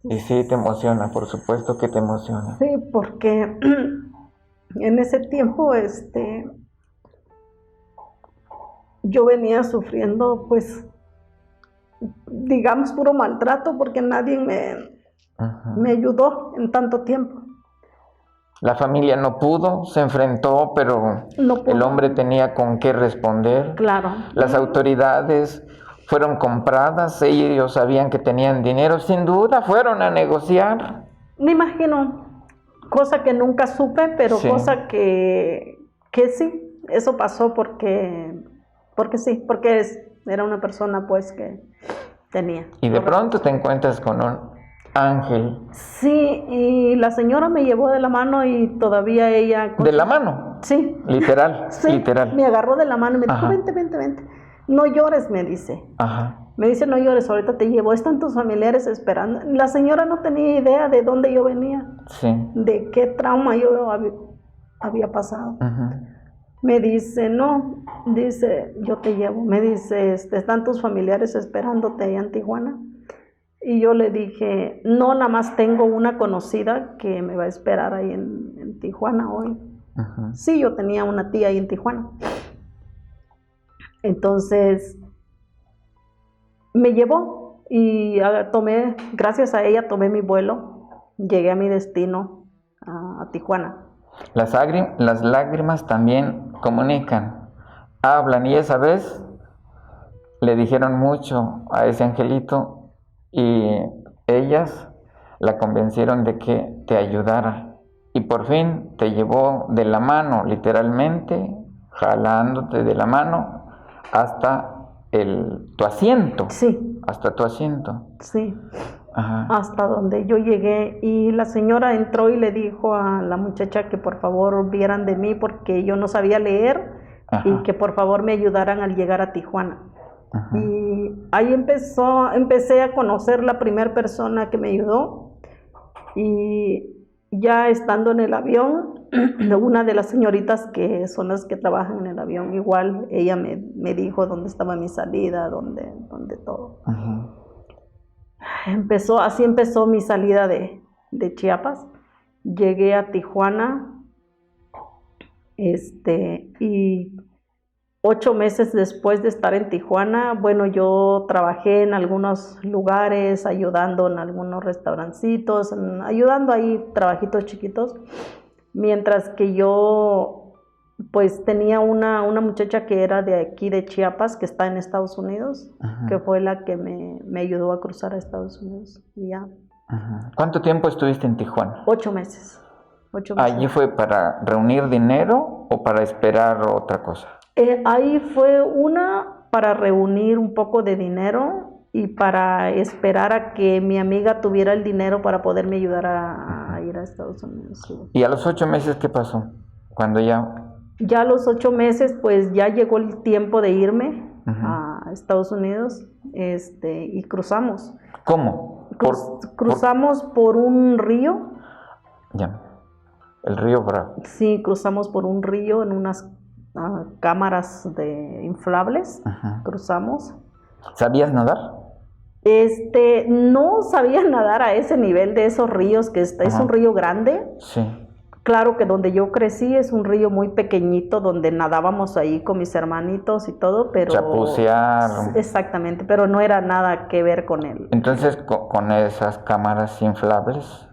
S1: Y sí, te emociona, por supuesto que te emociona.
S3: Sí, porque en ese tiempo, yo venía sufriendo, pues, digamos, puro maltrato, porque nadie me ayudó en tanto tiempo.
S1: La familia no pudo, se enfrentó, pero
S3: no pudo.
S1: El hombre tenía con qué responder.
S3: Claro.
S1: Las autoridades fueron compradas, ellos sabían que tenían dinero, sin duda fueron a negociar.
S3: Me imagino, cosa que nunca supe, pero
S1: sí.
S3: Cosa que sí, eso pasó porque sí, porque era una persona pues que tenía.
S1: Y de pronto te encuentras con un ángel.
S3: Sí, y la señora me llevó de la mano y todavía ella...
S1: ¿De la mano?
S3: Sí.
S1: Literal,
S3: sí,
S1: literal.
S3: Me agarró de la mano y me dijo, vente. No llores, me dice. Me dice, no llores, ahorita te llevo. Están tus familiares esperando. La señora no tenía idea de dónde yo venía.
S1: Sí.
S3: De qué trauma yo había pasado. Me dice, no, dice, yo te llevo. Me dice, están tus familiares esperándote allá en Tijuana. Y yo le dije, no, nada más tengo una conocida que me va a esperar ahí en Tijuana hoy. Sí, yo tenía una tía ahí en Tijuana. Entonces, me llevó y gracias a ella tomé mi vuelo, llegué a mi destino, a Tijuana.
S1: Las lágrimas también comunican, hablan, y esa vez le dijeron mucho a ese angelito y ellas la convencieron de que te ayudara y por fin te llevó de la mano, literalmente, jalándote de la mano hasta tu asiento.
S3: Sí.
S1: Hasta tu asiento.
S3: Sí.
S1: Ajá.
S3: hasta donde yo llegué, y la señora entró y le dijo a la muchacha que por favor vieran de mí porque yo no sabía leer y
S1: Ajá.
S3: que por favor me ayudaran al llegar a Tijuana.
S1: Ajá.
S3: Y ahí empecé a conocer la primera persona que me ayudó, y ya estando en el avión, una de las señoritas que son las que trabajan en el avión, igual ella me dijo dónde estaba mi salida, dónde todo.
S1: Ajá.
S3: Así empezó mi salida de Chiapas. Llegué a Tijuana, y 8 meses después de estar en Tijuana, bueno, yo trabajé en algunos lugares, ayudando en algunos restaurancitos, ayudando ahí, trabajitos chiquitos, mientras que yo pues tenía una muchacha que era de aquí de Chiapas, que está en Estados Unidos,
S1: Ajá.
S3: que fue la que me ayudó a cruzar a Estados Unidos. Y ya,
S1: Ajá. ¿Cuánto tiempo estuviste en Tijuana?
S3: 8 meses. 8 meses.
S1: ¿Allí fue para reunir dinero o para esperar otra cosa?
S3: Ahí fue una para reunir un poco de dinero y para esperar a que mi amiga tuviera el dinero para poderme ayudar a ir a Estados Unidos. Sí.
S1: ¿Y a los 8 meses qué pasó? Cuando
S3: Ya a los 8 meses, pues ya llegó el tiempo de irme
S1: Ajá.
S3: a Estados Unidos, y cruzamos.
S1: ¿Cómo?
S3: Cruzamos por un río.
S1: Ya. El río Bravo.
S3: Sí, cruzamos por un río en unas cámaras inflables.
S1: Ajá.
S3: Cruzamos.
S1: ¿Sabías nadar?
S3: No sabía nadar a ese nivel de esos ríos, que es
S1: Ajá.
S3: un río grande.
S1: Sí.
S3: Claro que donde yo crecí es un río muy pequeñito, donde nadábamos ahí con mis hermanitos y todo, pero...
S1: Chapucear.
S3: Exactamente, pero no era nada que ver con él.
S1: Entonces, con esas cámaras inflables,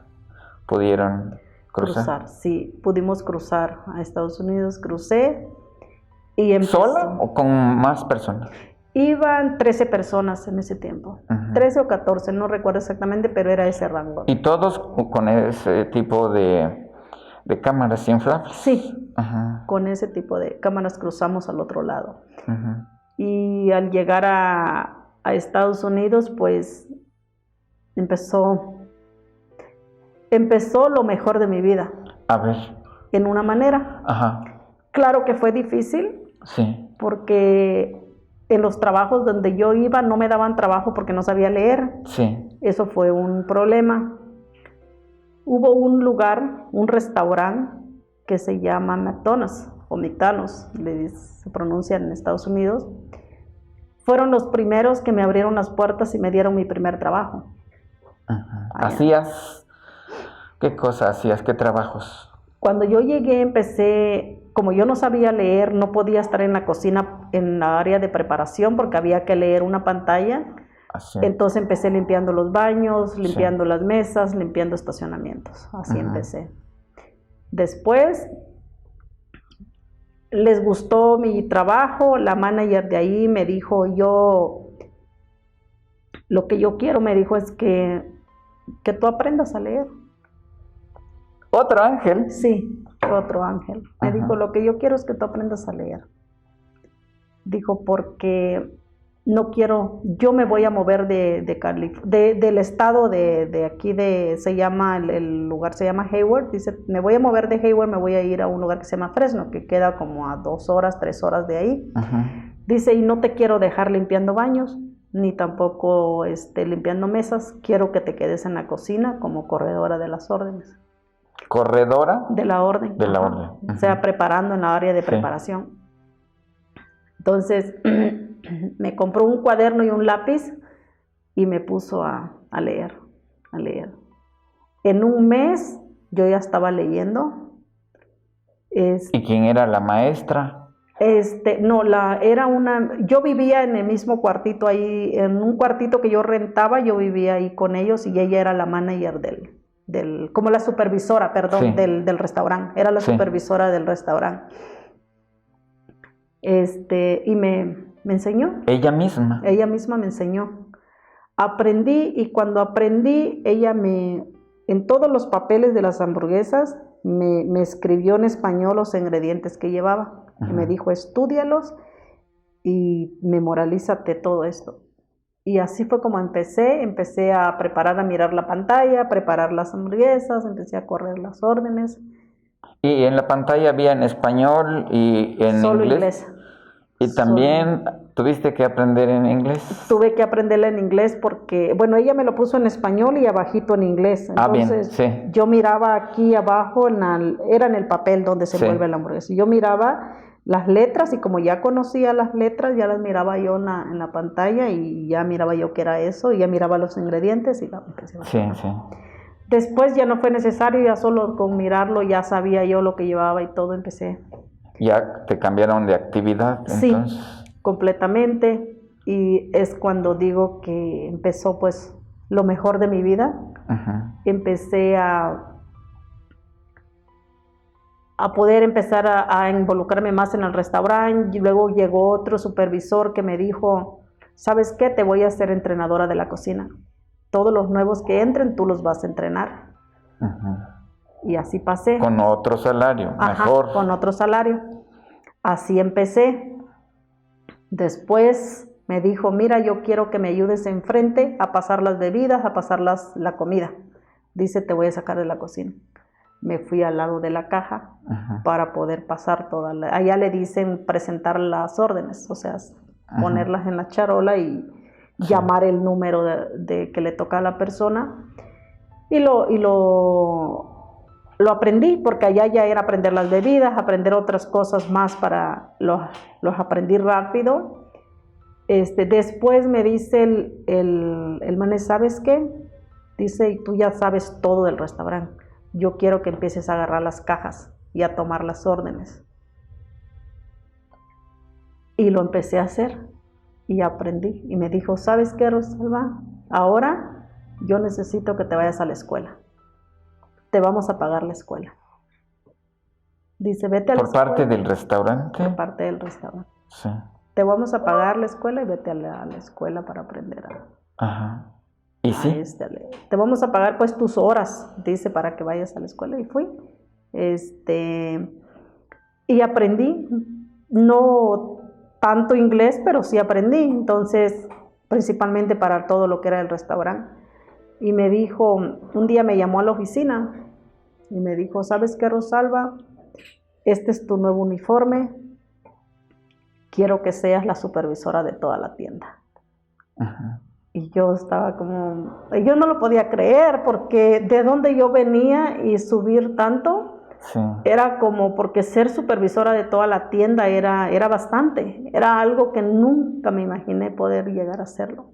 S1: ¿pudieron cruzar?
S3: Sí, pudimos cruzar a Estados Unidos, crucé y
S1: ¿Sola o con más personas?
S3: Iban 13 personas en ese tiempo,
S1: Ajá.
S3: 13 o 14, no recuerdo exactamente, pero era ese rango.
S1: ¿Y todos con ese tipo de cámaras inflables?
S3: Sí,
S1: Ajá.
S3: con ese tipo de cámaras cruzamos al otro lado.
S1: Ajá.
S3: Y al llegar a Estados Unidos, pues empezó lo mejor de mi vida.
S1: A ver.
S3: En una manera.
S1: Ajá.
S3: Claro que fue difícil.
S1: Sí.
S3: Porque en los trabajos donde yo iba no me daban trabajo porque no sabía leer.
S1: Sí.
S3: Eso fue un problema. Hubo un lugar, un restaurante que se llama McDonald's o McDonald's, se pronuncia en Estados Unidos. Fueron los primeros que me abrieron las puertas y me dieron mi primer trabajo.
S1: Ajá. ¿Hacías? ¿Qué cosas hacías? ¿Qué trabajos?
S3: Cuando yo llegué empecé, como yo no sabía leer, no podía estar en la cocina, en la área de preparación, porque había que leer una pantalla.
S1: Así.
S3: Entonces empecé limpiando los baños, limpiando
S1: Sí.
S3: las mesas, limpiando estacionamientos. Así
S1: Ajá.
S3: empecé. Después les gustó mi trabajo, la manager de ahí me dijo, lo que yo quiero, me dijo, es que tú aprendas a leer.
S1: ¿Otro ángel?
S3: Sí, otro ángel. Me
S1: Ajá.
S3: dijo, lo que yo quiero es que tú aprendas a leer. Dijo, porque no quiero, yo me voy a mover del estado de aquí, el lugar se llama Hayward. Dice, me voy a mover de Hayward, me voy a ir a un lugar que se llama Fresno, que queda como a 2 horas, 3 horas de ahí.
S1: Ajá.
S3: Dice, y no te quiero dejar limpiando baños, ni tampoco limpiando mesas, quiero que te quedes en la cocina como corredora de las órdenes.
S1: ¿Corredora?
S3: De la orden.
S1: De la
S3: Ajá.
S1: orden.
S3: O sea,
S1: Ajá.
S3: preparando en la área de
S1: Sí.
S3: preparación. Entonces, me compró un cuaderno y un lápiz y me puso a leer. En un mes yo ya estaba leyendo.
S1: ¿Y quién era la maestra?
S3: Yo vivía en el mismo cuartito ahí, en un cuartito que yo rentaba, yo vivía ahí con ellos y ella era la manager como la supervisora, perdón,
S1: Sí.
S3: del restaurante, era la
S1: Sí.
S3: supervisora del restaurante. Y me enseñó,
S1: Ella misma.
S3: ella misma me enseñó. Aprendí, y cuando aprendí, ella en todos los papeles de las hamburguesas, me escribió en español los ingredientes que llevaba. Y me
S1: Ajá.
S3: dijo, estúdialos y memoralízate todo esto. Y así fue como empecé a preparar, a mirar la pantalla, a preparar las hamburguesas, empecé a correr las órdenes.
S1: Y en la pantalla había en español y en
S3: Solo
S1: inglés. Y
S3: Solo
S1: también tuviste que aprender en inglés.
S3: Tuve que aprenderla en inglés porque, bueno, ella me lo puso en español y abajito en inglés. Entonces,
S1: bien, sí.
S3: yo miraba aquí abajo, era en el papel donde se
S1: Sí.
S3: envuelve la hamburguesa. Yo miraba las letras y como ya conocía las letras, ya las miraba yo en la pantalla y ya miraba yo qué era eso y ya miraba los ingredientes y la empecé a hacer.
S1: Sí.
S3: Después ya no fue necesario, ya solo con mirarlo ya sabía yo lo que llevaba y todo empecé.
S1: Ya te cambiaron de actividad, entonces.
S3: Sí, completamente. Y es cuando digo que empezó pues lo mejor de mi vida.
S1: Ajá.
S3: Empecé a poder empezar a involucrarme más en el restaurante. Y luego llegó otro supervisor que me dijo, ¿sabes qué? Te voy a hacer entrenadora de la cocina. Todos los nuevos que entren, tú los vas a entrenar.
S1: Ajá.
S3: Y así pasé.
S1: Con otro salario,
S3: Ajá,
S1: mejor.
S3: con otro salario. Así empecé. Después me dijo, mira, yo quiero que me ayudes enfrente a pasar las bebidas, a pasar la comida. Dice, te voy a sacar de la cocina. Me fui al lado de la caja. Ajá. Para poder pasar allá le dicen presentar las órdenes, o sea, ajá, ponerlas en la charola y sí, llamar el número de que le toca a la persona. Y lo aprendí, porque allá ya era aprender las bebidas, aprender otras cosas más los aprendí rápido. Después me dice el man, ¿sabes qué? Dice, tú ya sabes todo del restaurante. Yo quiero que empieces a agarrar las cajas y a tomar las órdenes. Y lo empecé a hacer y aprendí. Y me dijo, ¿sabes qué, Rosalba? Ahora yo necesito que te vayas a la escuela. Te vamos a pagar la escuela. Dice, vete a la escuela. ¿Por parte del restaurante? Por parte del restaurante. Sí. Te vamos a pagar la escuela y vete a la escuela para aprender a...
S1: Ajá. ¿Y sí?
S3: Te vamos a pagar pues tus horas, dice, para que vayas a la escuela. Y fui. Y aprendí. No tanto inglés, pero sí aprendí. Entonces, principalmente para todo lo que era el restaurante. Y me dijo, un día me llamó a la oficina y me dijo, ¿sabes qué, Rosalba? Este es tu nuevo uniforme. Quiero que seas la supervisora de toda la tienda. Ajá. Y yo estaba como, yo no lo podía creer, porque de donde yo venía y subir tanto, sí, era como, porque ser supervisora de toda la tienda era bastante, era algo que nunca me imaginé poder llegar a hacerlo.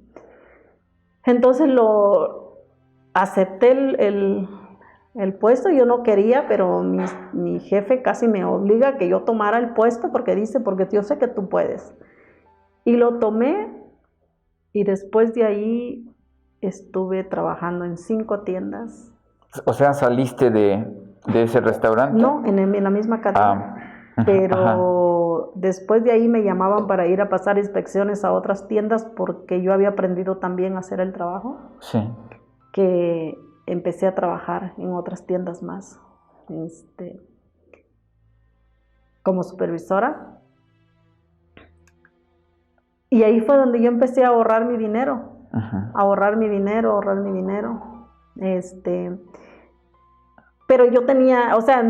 S3: Entonces acepté el puesto. Yo no quería, pero mi jefe casi me obliga a que yo tomara el puesto, porque yo sé que tú puedes. Y lo tomé. Y después de ahí estuve trabajando en 5 tiendas.
S1: O sea, ¿saliste de ese restaurante?
S3: No, en la misma cadena. Pero ajá, después de ahí me llamaban para ir a pasar inspecciones a otras tiendas, porque yo había aprendido también a hacer el trabajo. Sí. Que empecé a trabajar en otras tiendas más, como supervisora. Y ahí fue donde yo empecé a ahorrar mi dinero, ajá, ahorrar mi dinero. Pero yo tenía, o sea,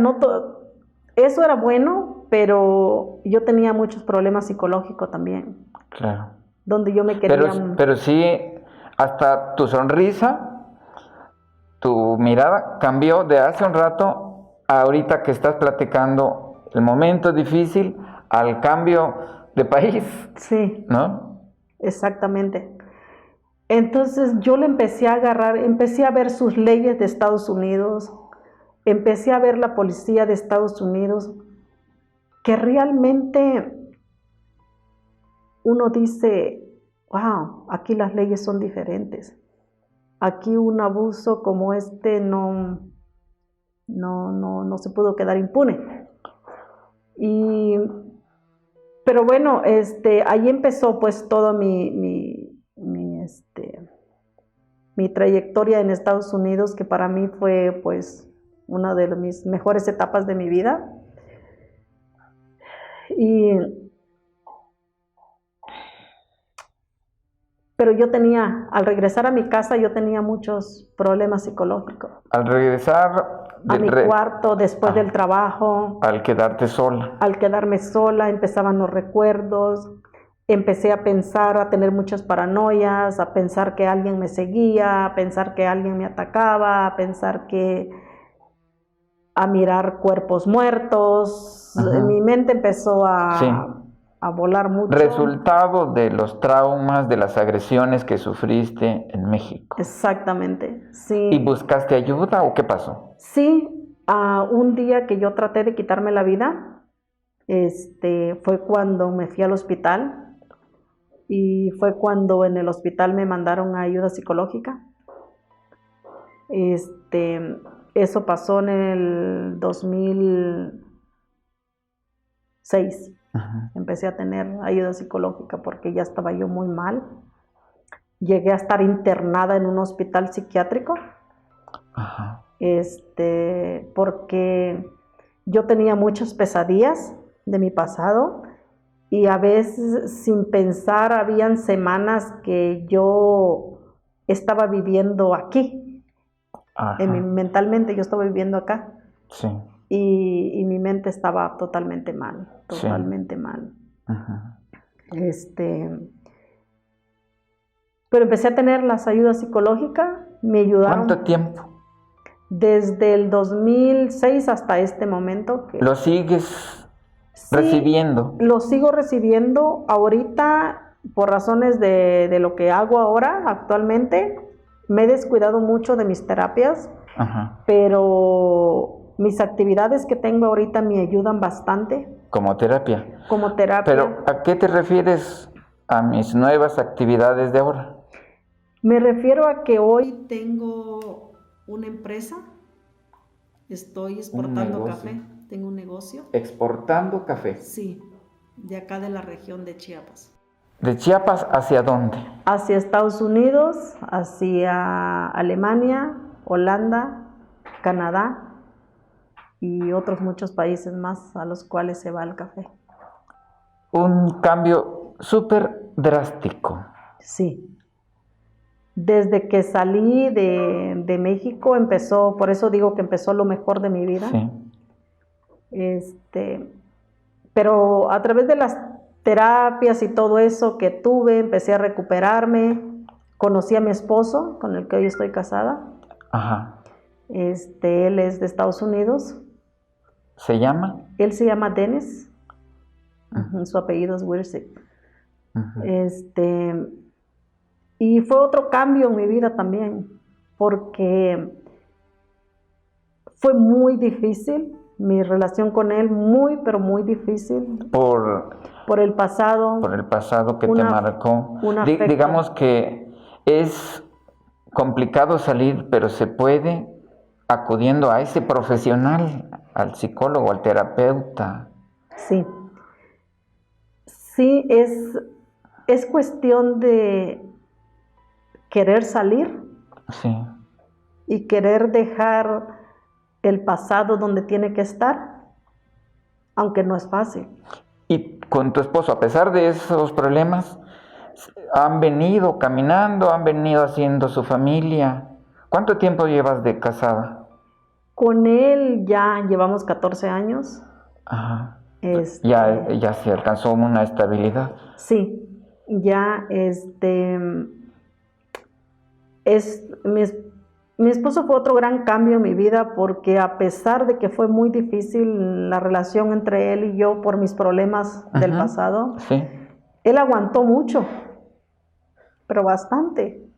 S3: eso era bueno, pero yo tenía muchos problemas psicológicos también. Claro. Donde yo me quería...
S1: Pero sí, hasta tu sonrisa, tu mirada cambió de hace un rato a ahorita que estás platicando el momento difícil al cambio de país.
S3: Sí.
S1: ¿No?
S3: Exactamente. Entonces yo le empecé a agarrar, empecé a ver sus leyes de Estados Unidos, empecé a ver la policía de Estados Unidos, que realmente uno dice, wow, aquí las leyes son diferentes. Aquí un abuso como no se pudo quedar impune. Pero bueno, ahí empezó pues toda mi trayectoria en Estados Unidos, que para mí fue pues una de mis mejores etapas de mi vida. Y Pero al regresar a mi casa, yo tenía muchos problemas psicológicos.
S1: Al regresar
S3: A mi cuarto, después del trabajo.
S1: Al quedarte sola.
S3: Al quedarme sola, empezaban los recuerdos. Empecé a pensar, a tener muchas paranoias, a pensar que alguien me seguía, a pensar que alguien me atacaba, a mirar cuerpos muertos. Mi mente empezó a volar mucho.
S1: Resultado de los traumas, de las agresiones que sufriste en México.
S3: Exactamente, sí.
S1: ¿Y buscaste ayuda o qué pasó?
S3: Sí, un día que yo traté de quitarme la vida, fue cuando me fui al hospital. Y fue cuando en el hospital me mandaron a ayuda psicológica. Eso pasó en el 2006. Empecé a tener ayuda psicológica porque ya estaba yo muy mal. Llegué a estar internada en un hospital psiquiátrico. Porque yo tenía muchas pesadillas de mi pasado. Y a veces, sin pensar, habían semanas que yo estaba viviendo aquí. Mentalmente yo estaba viviendo acá.
S1: Sí.
S3: Y mi mente estaba totalmente mal, mal. Pero empecé a tener las ayudas psicológicas, me ayudaron.
S1: ¿Cuánto tiempo?
S3: Desde el 2006 hasta este momento.
S1: ¿Lo sigues recibiendo?
S3: Lo sigo recibiendo ahorita por razones de lo que hago ahora actualmente. Me he descuidado mucho de mis terapias, pero mis actividades que tengo ahorita me ayudan bastante.
S1: ¿Como terapia?
S3: Como terapia.
S1: ¿Pero a qué te refieres a mis nuevas actividades de ahora?
S3: Me refiero a que hoy tengo una empresa, estoy exportando café. Tengo un negocio.
S1: ¿Exportando café?
S3: Sí, de acá de la región de Chiapas.
S1: ¿De Chiapas hacia dónde?
S3: Hacia Estados Unidos, hacia Alemania, Holanda, Canadá y otros muchos países más a los cuales se va el café.
S1: Un cambio súper drástico.
S3: Sí. Desde que salí de México empezó, por eso digo que empezó lo mejor de mi vida.
S1: Sí.
S3: Pero a través de las terapias y todo eso que tuve, empecé a recuperarme. Conocí a mi esposo, con el que hoy estoy casada. Él es de Estados Unidos.
S1: ¿Se llama?
S3: Él se llama Dennis. Su apellido es Wilson. Y fue otro cambio en mi vida también, porque fue muy difícil. Mi relación con él, pero muy difícil. Por el pasado.
S1: Por el pasado que te marcó. Digamos que es complicado salir, pero se puede acudiendo a ese profesional, al psicólogo, al terapeuta.
S3: Sí. Sí, es cuestión de querer salir.
S1: Sí.
S3: Y querer dejar el pasado donde tiene que estar, aunque no es fácil.
S1: Y con tu esposo, a pesar de esos problemas, han venido caminando, han venido haciendo su familia. ¿Cuánto tiempo llevas de casada?
S3: Con él ya llevamos 14 años.
S1: Ya se alcanzó una estabilidad.
S3: Sí, ya mi esposo fue otro gran cambio en mi vida, porque a pesar de que fue muy difícil la relación entre él y yo por mis problemas del pasado, él aguantó mucho, pero bastante.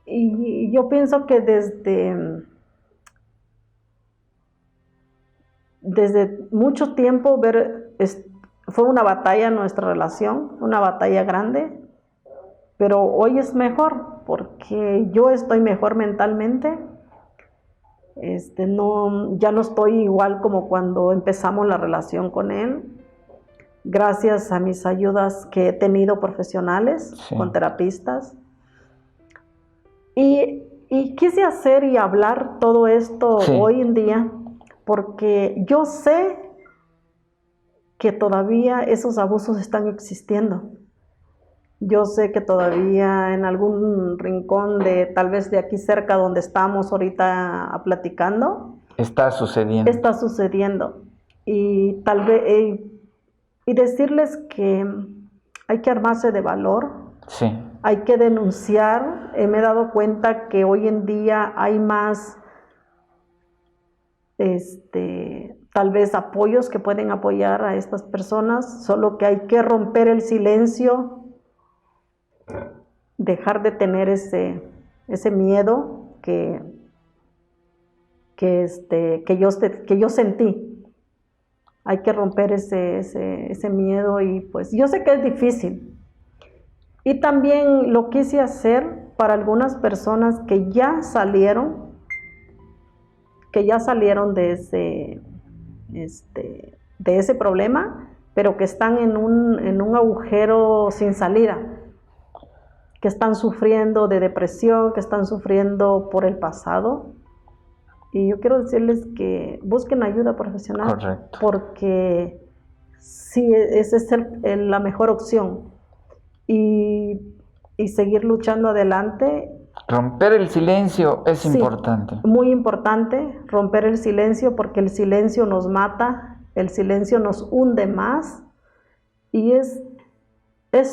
S3: Y yo pienso que desde mucho tiempo fue una batalla nuestra relación, una batalla grande, pero hoy es mejor porque yo estoy mejor mentalmente. Ya no estoy igual como cuando empezamos la relación con él, gracias a mis ayudas que he tenido profesionales, con terapistas. Y quise hacer y hablar todo esto hoy en día, porque yo sé que todavía esos abusos están existiendo. Yo sé que todavía en algún rincón de tal vez de aquí cerca donde estamos ahorita platicando,
S1: está sucediendo.
S3: Está sucediendo. Y tal vez y decirles que hay que armarse de valor.
S1: Sí.
S3: Hay que denunciar. Me he dado cuenta que hoy en día hay más tal vez apoyos que pueden apoyar a estas personas, solo que hay que romper el silencio, dejar de tener ese miedo que yo sentí. Hay que romper ese miedo y pues yo sé que es difícil. Y también lo quise hacer para algunas personas que ya salieron de ese problema, pero que están en un agujero sin salida, que están sufriendo de depresión, que están sufriendo por el pasado. Y yo quiero decirles que busquen ayuda profesional.
S1: Correcto.
S3: Porque sí, esa es la mejor opción. Y seguir luchando adelante.
S1: Romper el silencio es importante.
S3: Muy importante, romper el silencio, porque el silencio nos mata, el silencio nos hunde más. Y es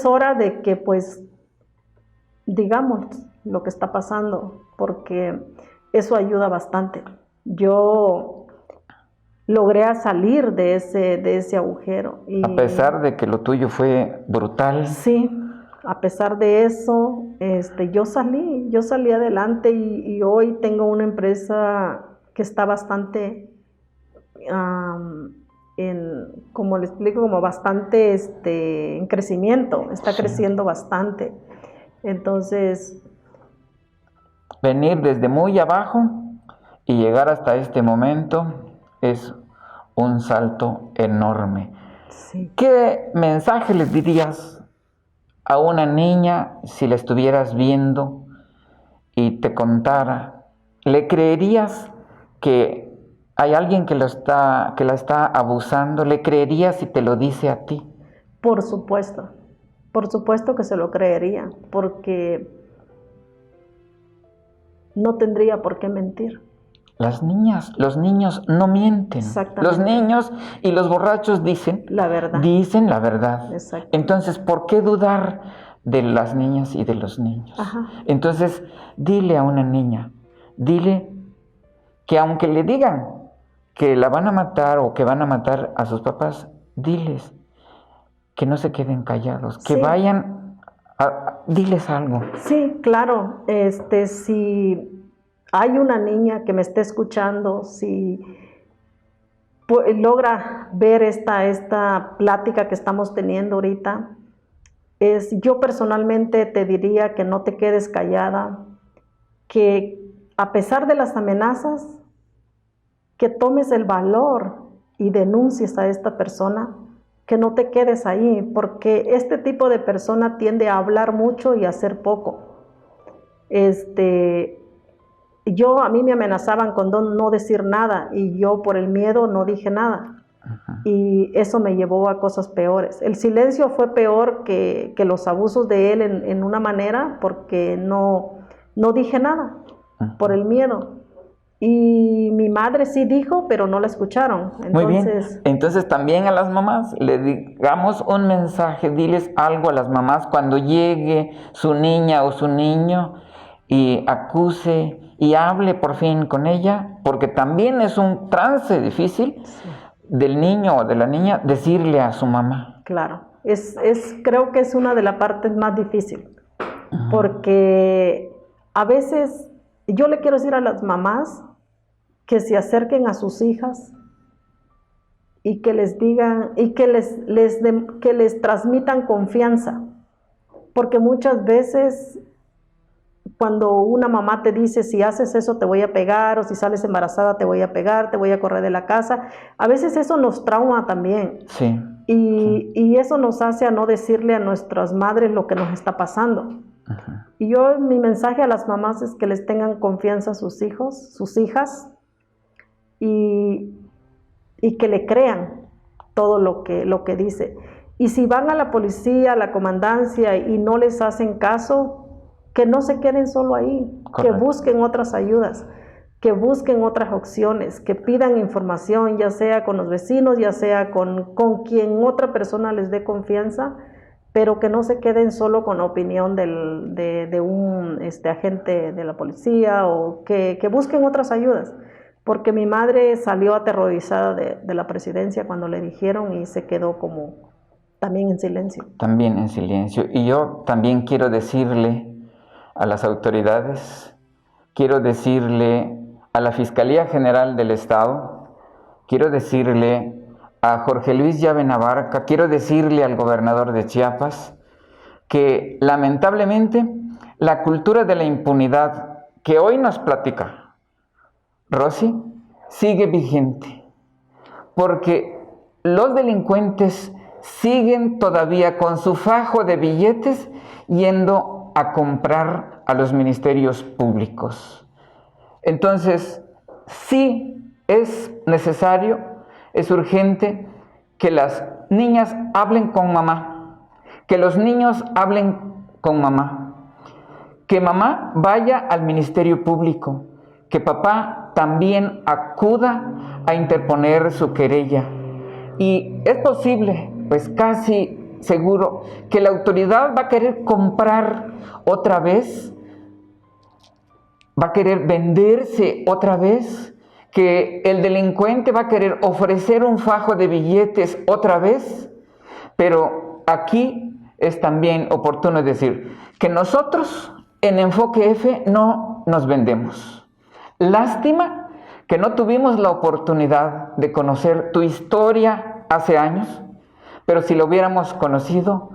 S3: hora de que pues digamos lo que está pasando, porque eso ayuda bastante. Yo logré salir de ese agujero. Y,
S1: a pesar de que lo tuyo fue brutal.
S3: Sí, a pesar de eso, yo salí adelante y hoy tengo una empresa que está bastante, como le explico, como bastante en crecimiento, está creciendo bastante. Entonces,
S1: venir desde muy abajo y llegar hasta este momento es un salto enorme.
S3: Sí.
S1: ¿Qué mensaje les dirías a una niña si la estuvieras viendo y te contara? ¿Le creerías que hay alguien que la está abusando? ¿Le creerías si te lo dice a ti?
S3: Por supuesto que se lo creería, porque no tendría por qué mentir.
S1: Las niñas, los niños no mienten.
S3: Exactamente.
S1: Los niños y los borrachos dicen
S3: la verdad.
S1: Dicen la verdad.
S3: Entonces,
S1: ¿por qué dudar de las niñas y de los niños?
S3: Ajá.
S1: Entonces, dile a una niña, dile que aunque le digan que la van a matar o que van a matar a sus papás, diles que no se queden callados, que vayan diles algo.
S3: Sí, claro. Si hay una niña que me esté escuchando, si logra ver esta plática que estamos teniendo ahorita, yo personalmente te diría que no te quedes callada, que a pesar de las amenazas, que tomes el valor y denuncies a esta persona, que no te quedes ahí, porque este tipo de persona tiende a hablar mucho y a hacer poco. A mí me amenazaban con no decir nada y yo por el miedo no dije nada. Ajá. Y eso me llevó a cosas peores. El silencio fue peor que los abusos de él en una manera, porque no dije nada. Ajá. Por el miedo. Y mi madre sí dijo, pero no la escucharon. Entonces,
S1: muy bien. Entonces también a las mamás le digamos un mensaje, diles algo a las mamás cuando llegue su niña o su niño y acuse y hable por fin con ella, porque también es un trance difícil del niño o de la niña decirle a su mamá.
S3: Claro, creo que es una de las partes más difíciles, porque a veces yo le quiero decir a las mamás que se acerquen a sus hijas y que les digan y que les transmitan confianza, porque muchas veces cuando una mamá te dice, si haces eso te voy a pegar, o si sales embarazada te voy a pegar, te voy a correr de la casa, a veces eso nos trauma también.
S1: Sí.
S3: Y eso nos hace a no decirle a nuestras madres lo que nos está pasando. Ajá. Y mi mensaje a las mamás es que les tengan confianza a sus hijos, sus hijas, y que le crean todo lo que dice. Y si van a la policía, a la comandancia y no les hacen caso, que no se queden solo ahí,
S1: Correcto.
S3: que busquen otras ayudas, que busquen otras opciones, que pidan información, ya sea con los vecinos, ya sea con quien otra persona les dé confianza, pero que no se queden solo con la opinión de un agente de la policía, o que busquen otras ayudas. Porque mi madre salió aterrorizada de la presidencia cuando le dijeron y se quedó como también en silencio.
S1: También en silencio. Y yo también quiero decirle a las autoridades, quiero decirle a la Fiscalía General del Estado, quiero decirle a Jorge Luis Llave Navarca, quiero decirle al gobernador de Chiapas que lamentablemente la cultura de la impunidad que hoy nos platica Rosy sigue vigente, porque los delincuentes siguen todavía con su fajo de billetes yendo a comprar a los ministerios públicos. Entonces, sí es necesario, es urgente que las niñas hablen con mamá, que los niños hablen con mamá, que mamá vaya al ministerio público, que papá también acuda a interponer su querella. Y es posible, pues casi seguro, que la autoridad va a querer comprar otra vez, va a querer venderse otra vez, que el delincuente va a querer ofrecer un fajo de billetes otra vez. Pero aquí es también oportuno decir que nosotros en Enfoque F no nos vendemos. Lástima que no tuvimos la oportunidad de conocer tu historia hace años, pero si lo hubiéramos conocido,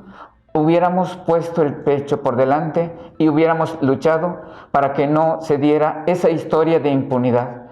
S1: hubiéramos puesto el pecho por delante y hubiéramos luchado para que no se diera esa historia de impunidad.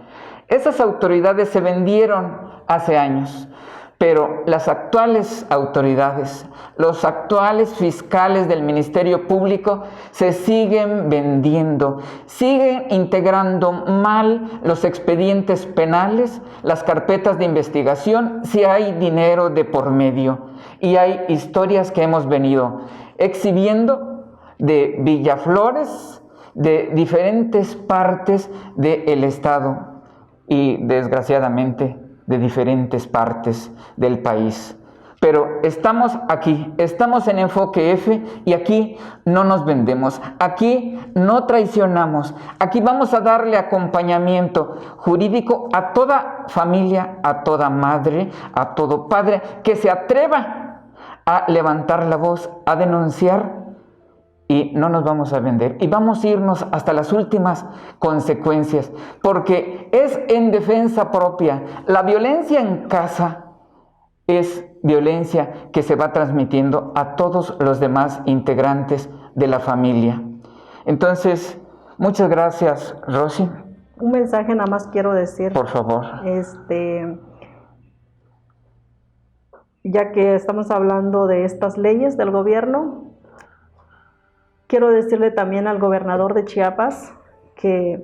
S1: Esas autoridades se vendieron hace años, pero las actuales autoridades, los actuales fiscales del Ministerio Público se siguen vendiendo, siguen integrando mal los expedientes penales, las carpetas de investigación, si hay dinero de por medio. Y hay historias que hemos venido exhibiendo de Villaflores, de diferentes partes del estado y desgraciadamente de diferentes partes del país. Pero estamos aquí, estamos en Enfoque F y aquí no nos vendemos, aquí no traicionamos, aquí vamos a darle acompañamiento jurídico a toda familia, a toda madre, a todo padre que se atreva a levantar la voz, a denunciar, y no nos vamos a vender y vamos a irnos hasta las últimas consecuencias, porque es en defensa propia. La violencia en casa es violencia que se va transmitiendo a todos los demás integrantes de la familia. Entonces, muchas gracias, Rosy.
S3: Un mensaje nada más quiero decir.
S1: Por favor.
S3: Ya que estamos hablando de estas leyes del gobierno, quiero decirle también al gobernador de Chiapas que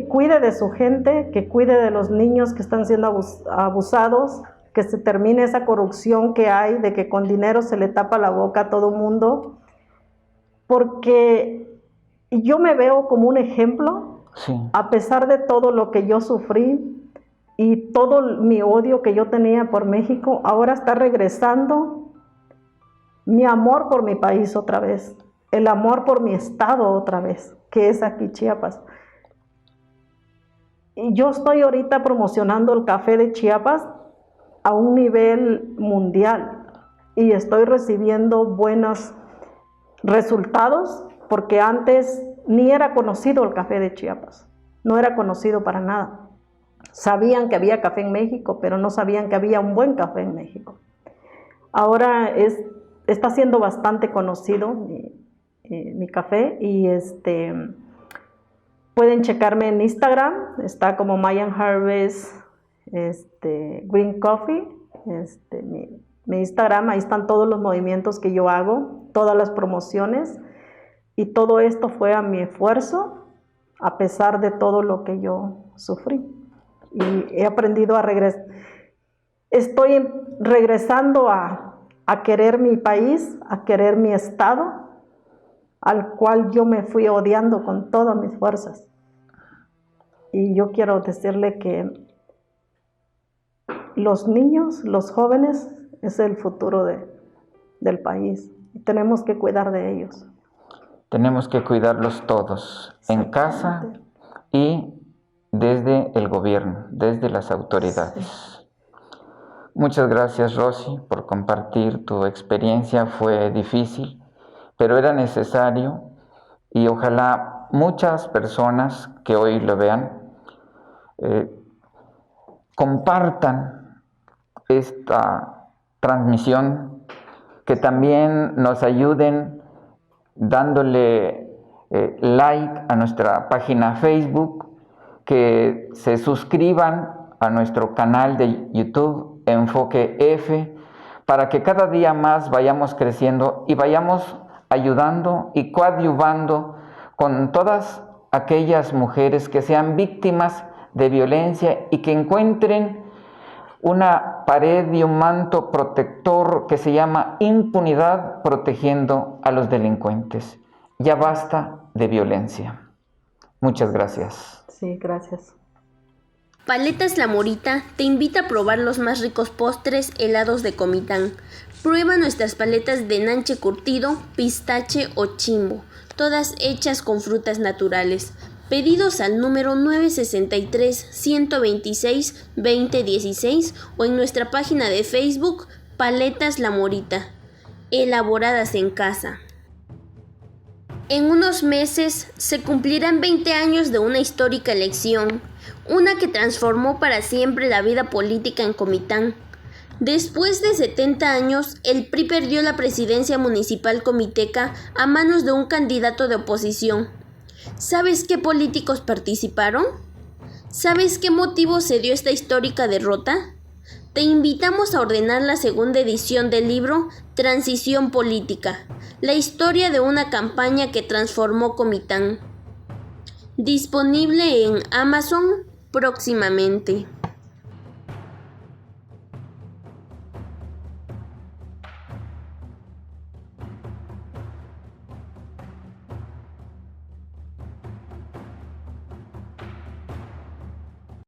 S3: cuide de su gente, que cuide de los niños que están siendo abusados, que se termine esa corrupción que hay, de que con dinero se le tapa la boca a todo mundo, porque yo me veo como un ejemplo,
S1: Sí.
S3: A pesar de todo lo que yo sufrí y todo mi odio que yo tenía por México, ahora está regresando mi amor por mi país otra vez, el amor por mi estado otra vez, que es aquí Chiapas. Y yo estoy ahorita promocionando el café de Chiapas a un nivel mundial y estoy recibiendo buenos resultados, porque antes ni era conocido el café de Chiapas, no era conocido para nada. Sabían que había café en México, pero no sabían que había un buen café en México. Ahora está siendo bastante conocido mi café y pueden checarme en Instagram, está como Mayan Harvest Green Coffee, mi Instagram, ahí están todos los movimientos que yo hago, todas las promociones, y todo esto fue a mi esfuerzo, a pesar de todo lo que yo sufrí. Y he aprendido a regresar. estoy regresando a querer mi país, a querer mi estado, al cual yo me fui odiando con todas mis fuerzas. Y yo quiero decirle que los niños, los jóvenes, es el futuro del país. Y tenemos que cuidar de ellos.
S1: Tenemos que cuidarlos todos, en casa y desde el gobierno, desde las autoridades. Sí. Muchas gracias, Rosy, por compartir tu experiencia. Fue difícil, pero era necesario, y ojalá muchas personas que hoy lo vean compartan esta transmisión, que también nos ayuden dándole like a nuestra página Facebook, que se suscriban a nuestro canal de YouTube Enfoque F, para que cada día más vayamos creciendo y vayamos ayudando y coadyuvando con todas aquellas mujeres que sean víctimas de violencia y que encuentren una pared y un manto protector que se llama impunidad, protegiendo a los delincuentes. Ya basta de violencia. Muchas gracias.
S3: Sí, gracias.
S2: Paletas La Morita te invita a probar los más ricos postres helados de Comitán. Prueba nuestras paletas de nanche curtido, pistache o chimbo, todas hechas con frutas naturales. Pedidos al número 963-126-2016 o en nuestra página de Facebook Paletas La Morita, elaboradas en casa. En unos meses se cumplirán 20 años de una histórica elección, una que transformó para siempre la vida política en Comitán. Después de 70 años, el PRI perdió la presidencia municipal comiteca a manos de un candidato de oposición. ¿Sabes qué políticos participaron? ¿Sabes qué motivo se dio esta histórica derrota? Te invitamos a ordenar la segunda edición del libro Transición Política, la historia de una campaña que transformó Comitán. Disponible en Amazon próximamente.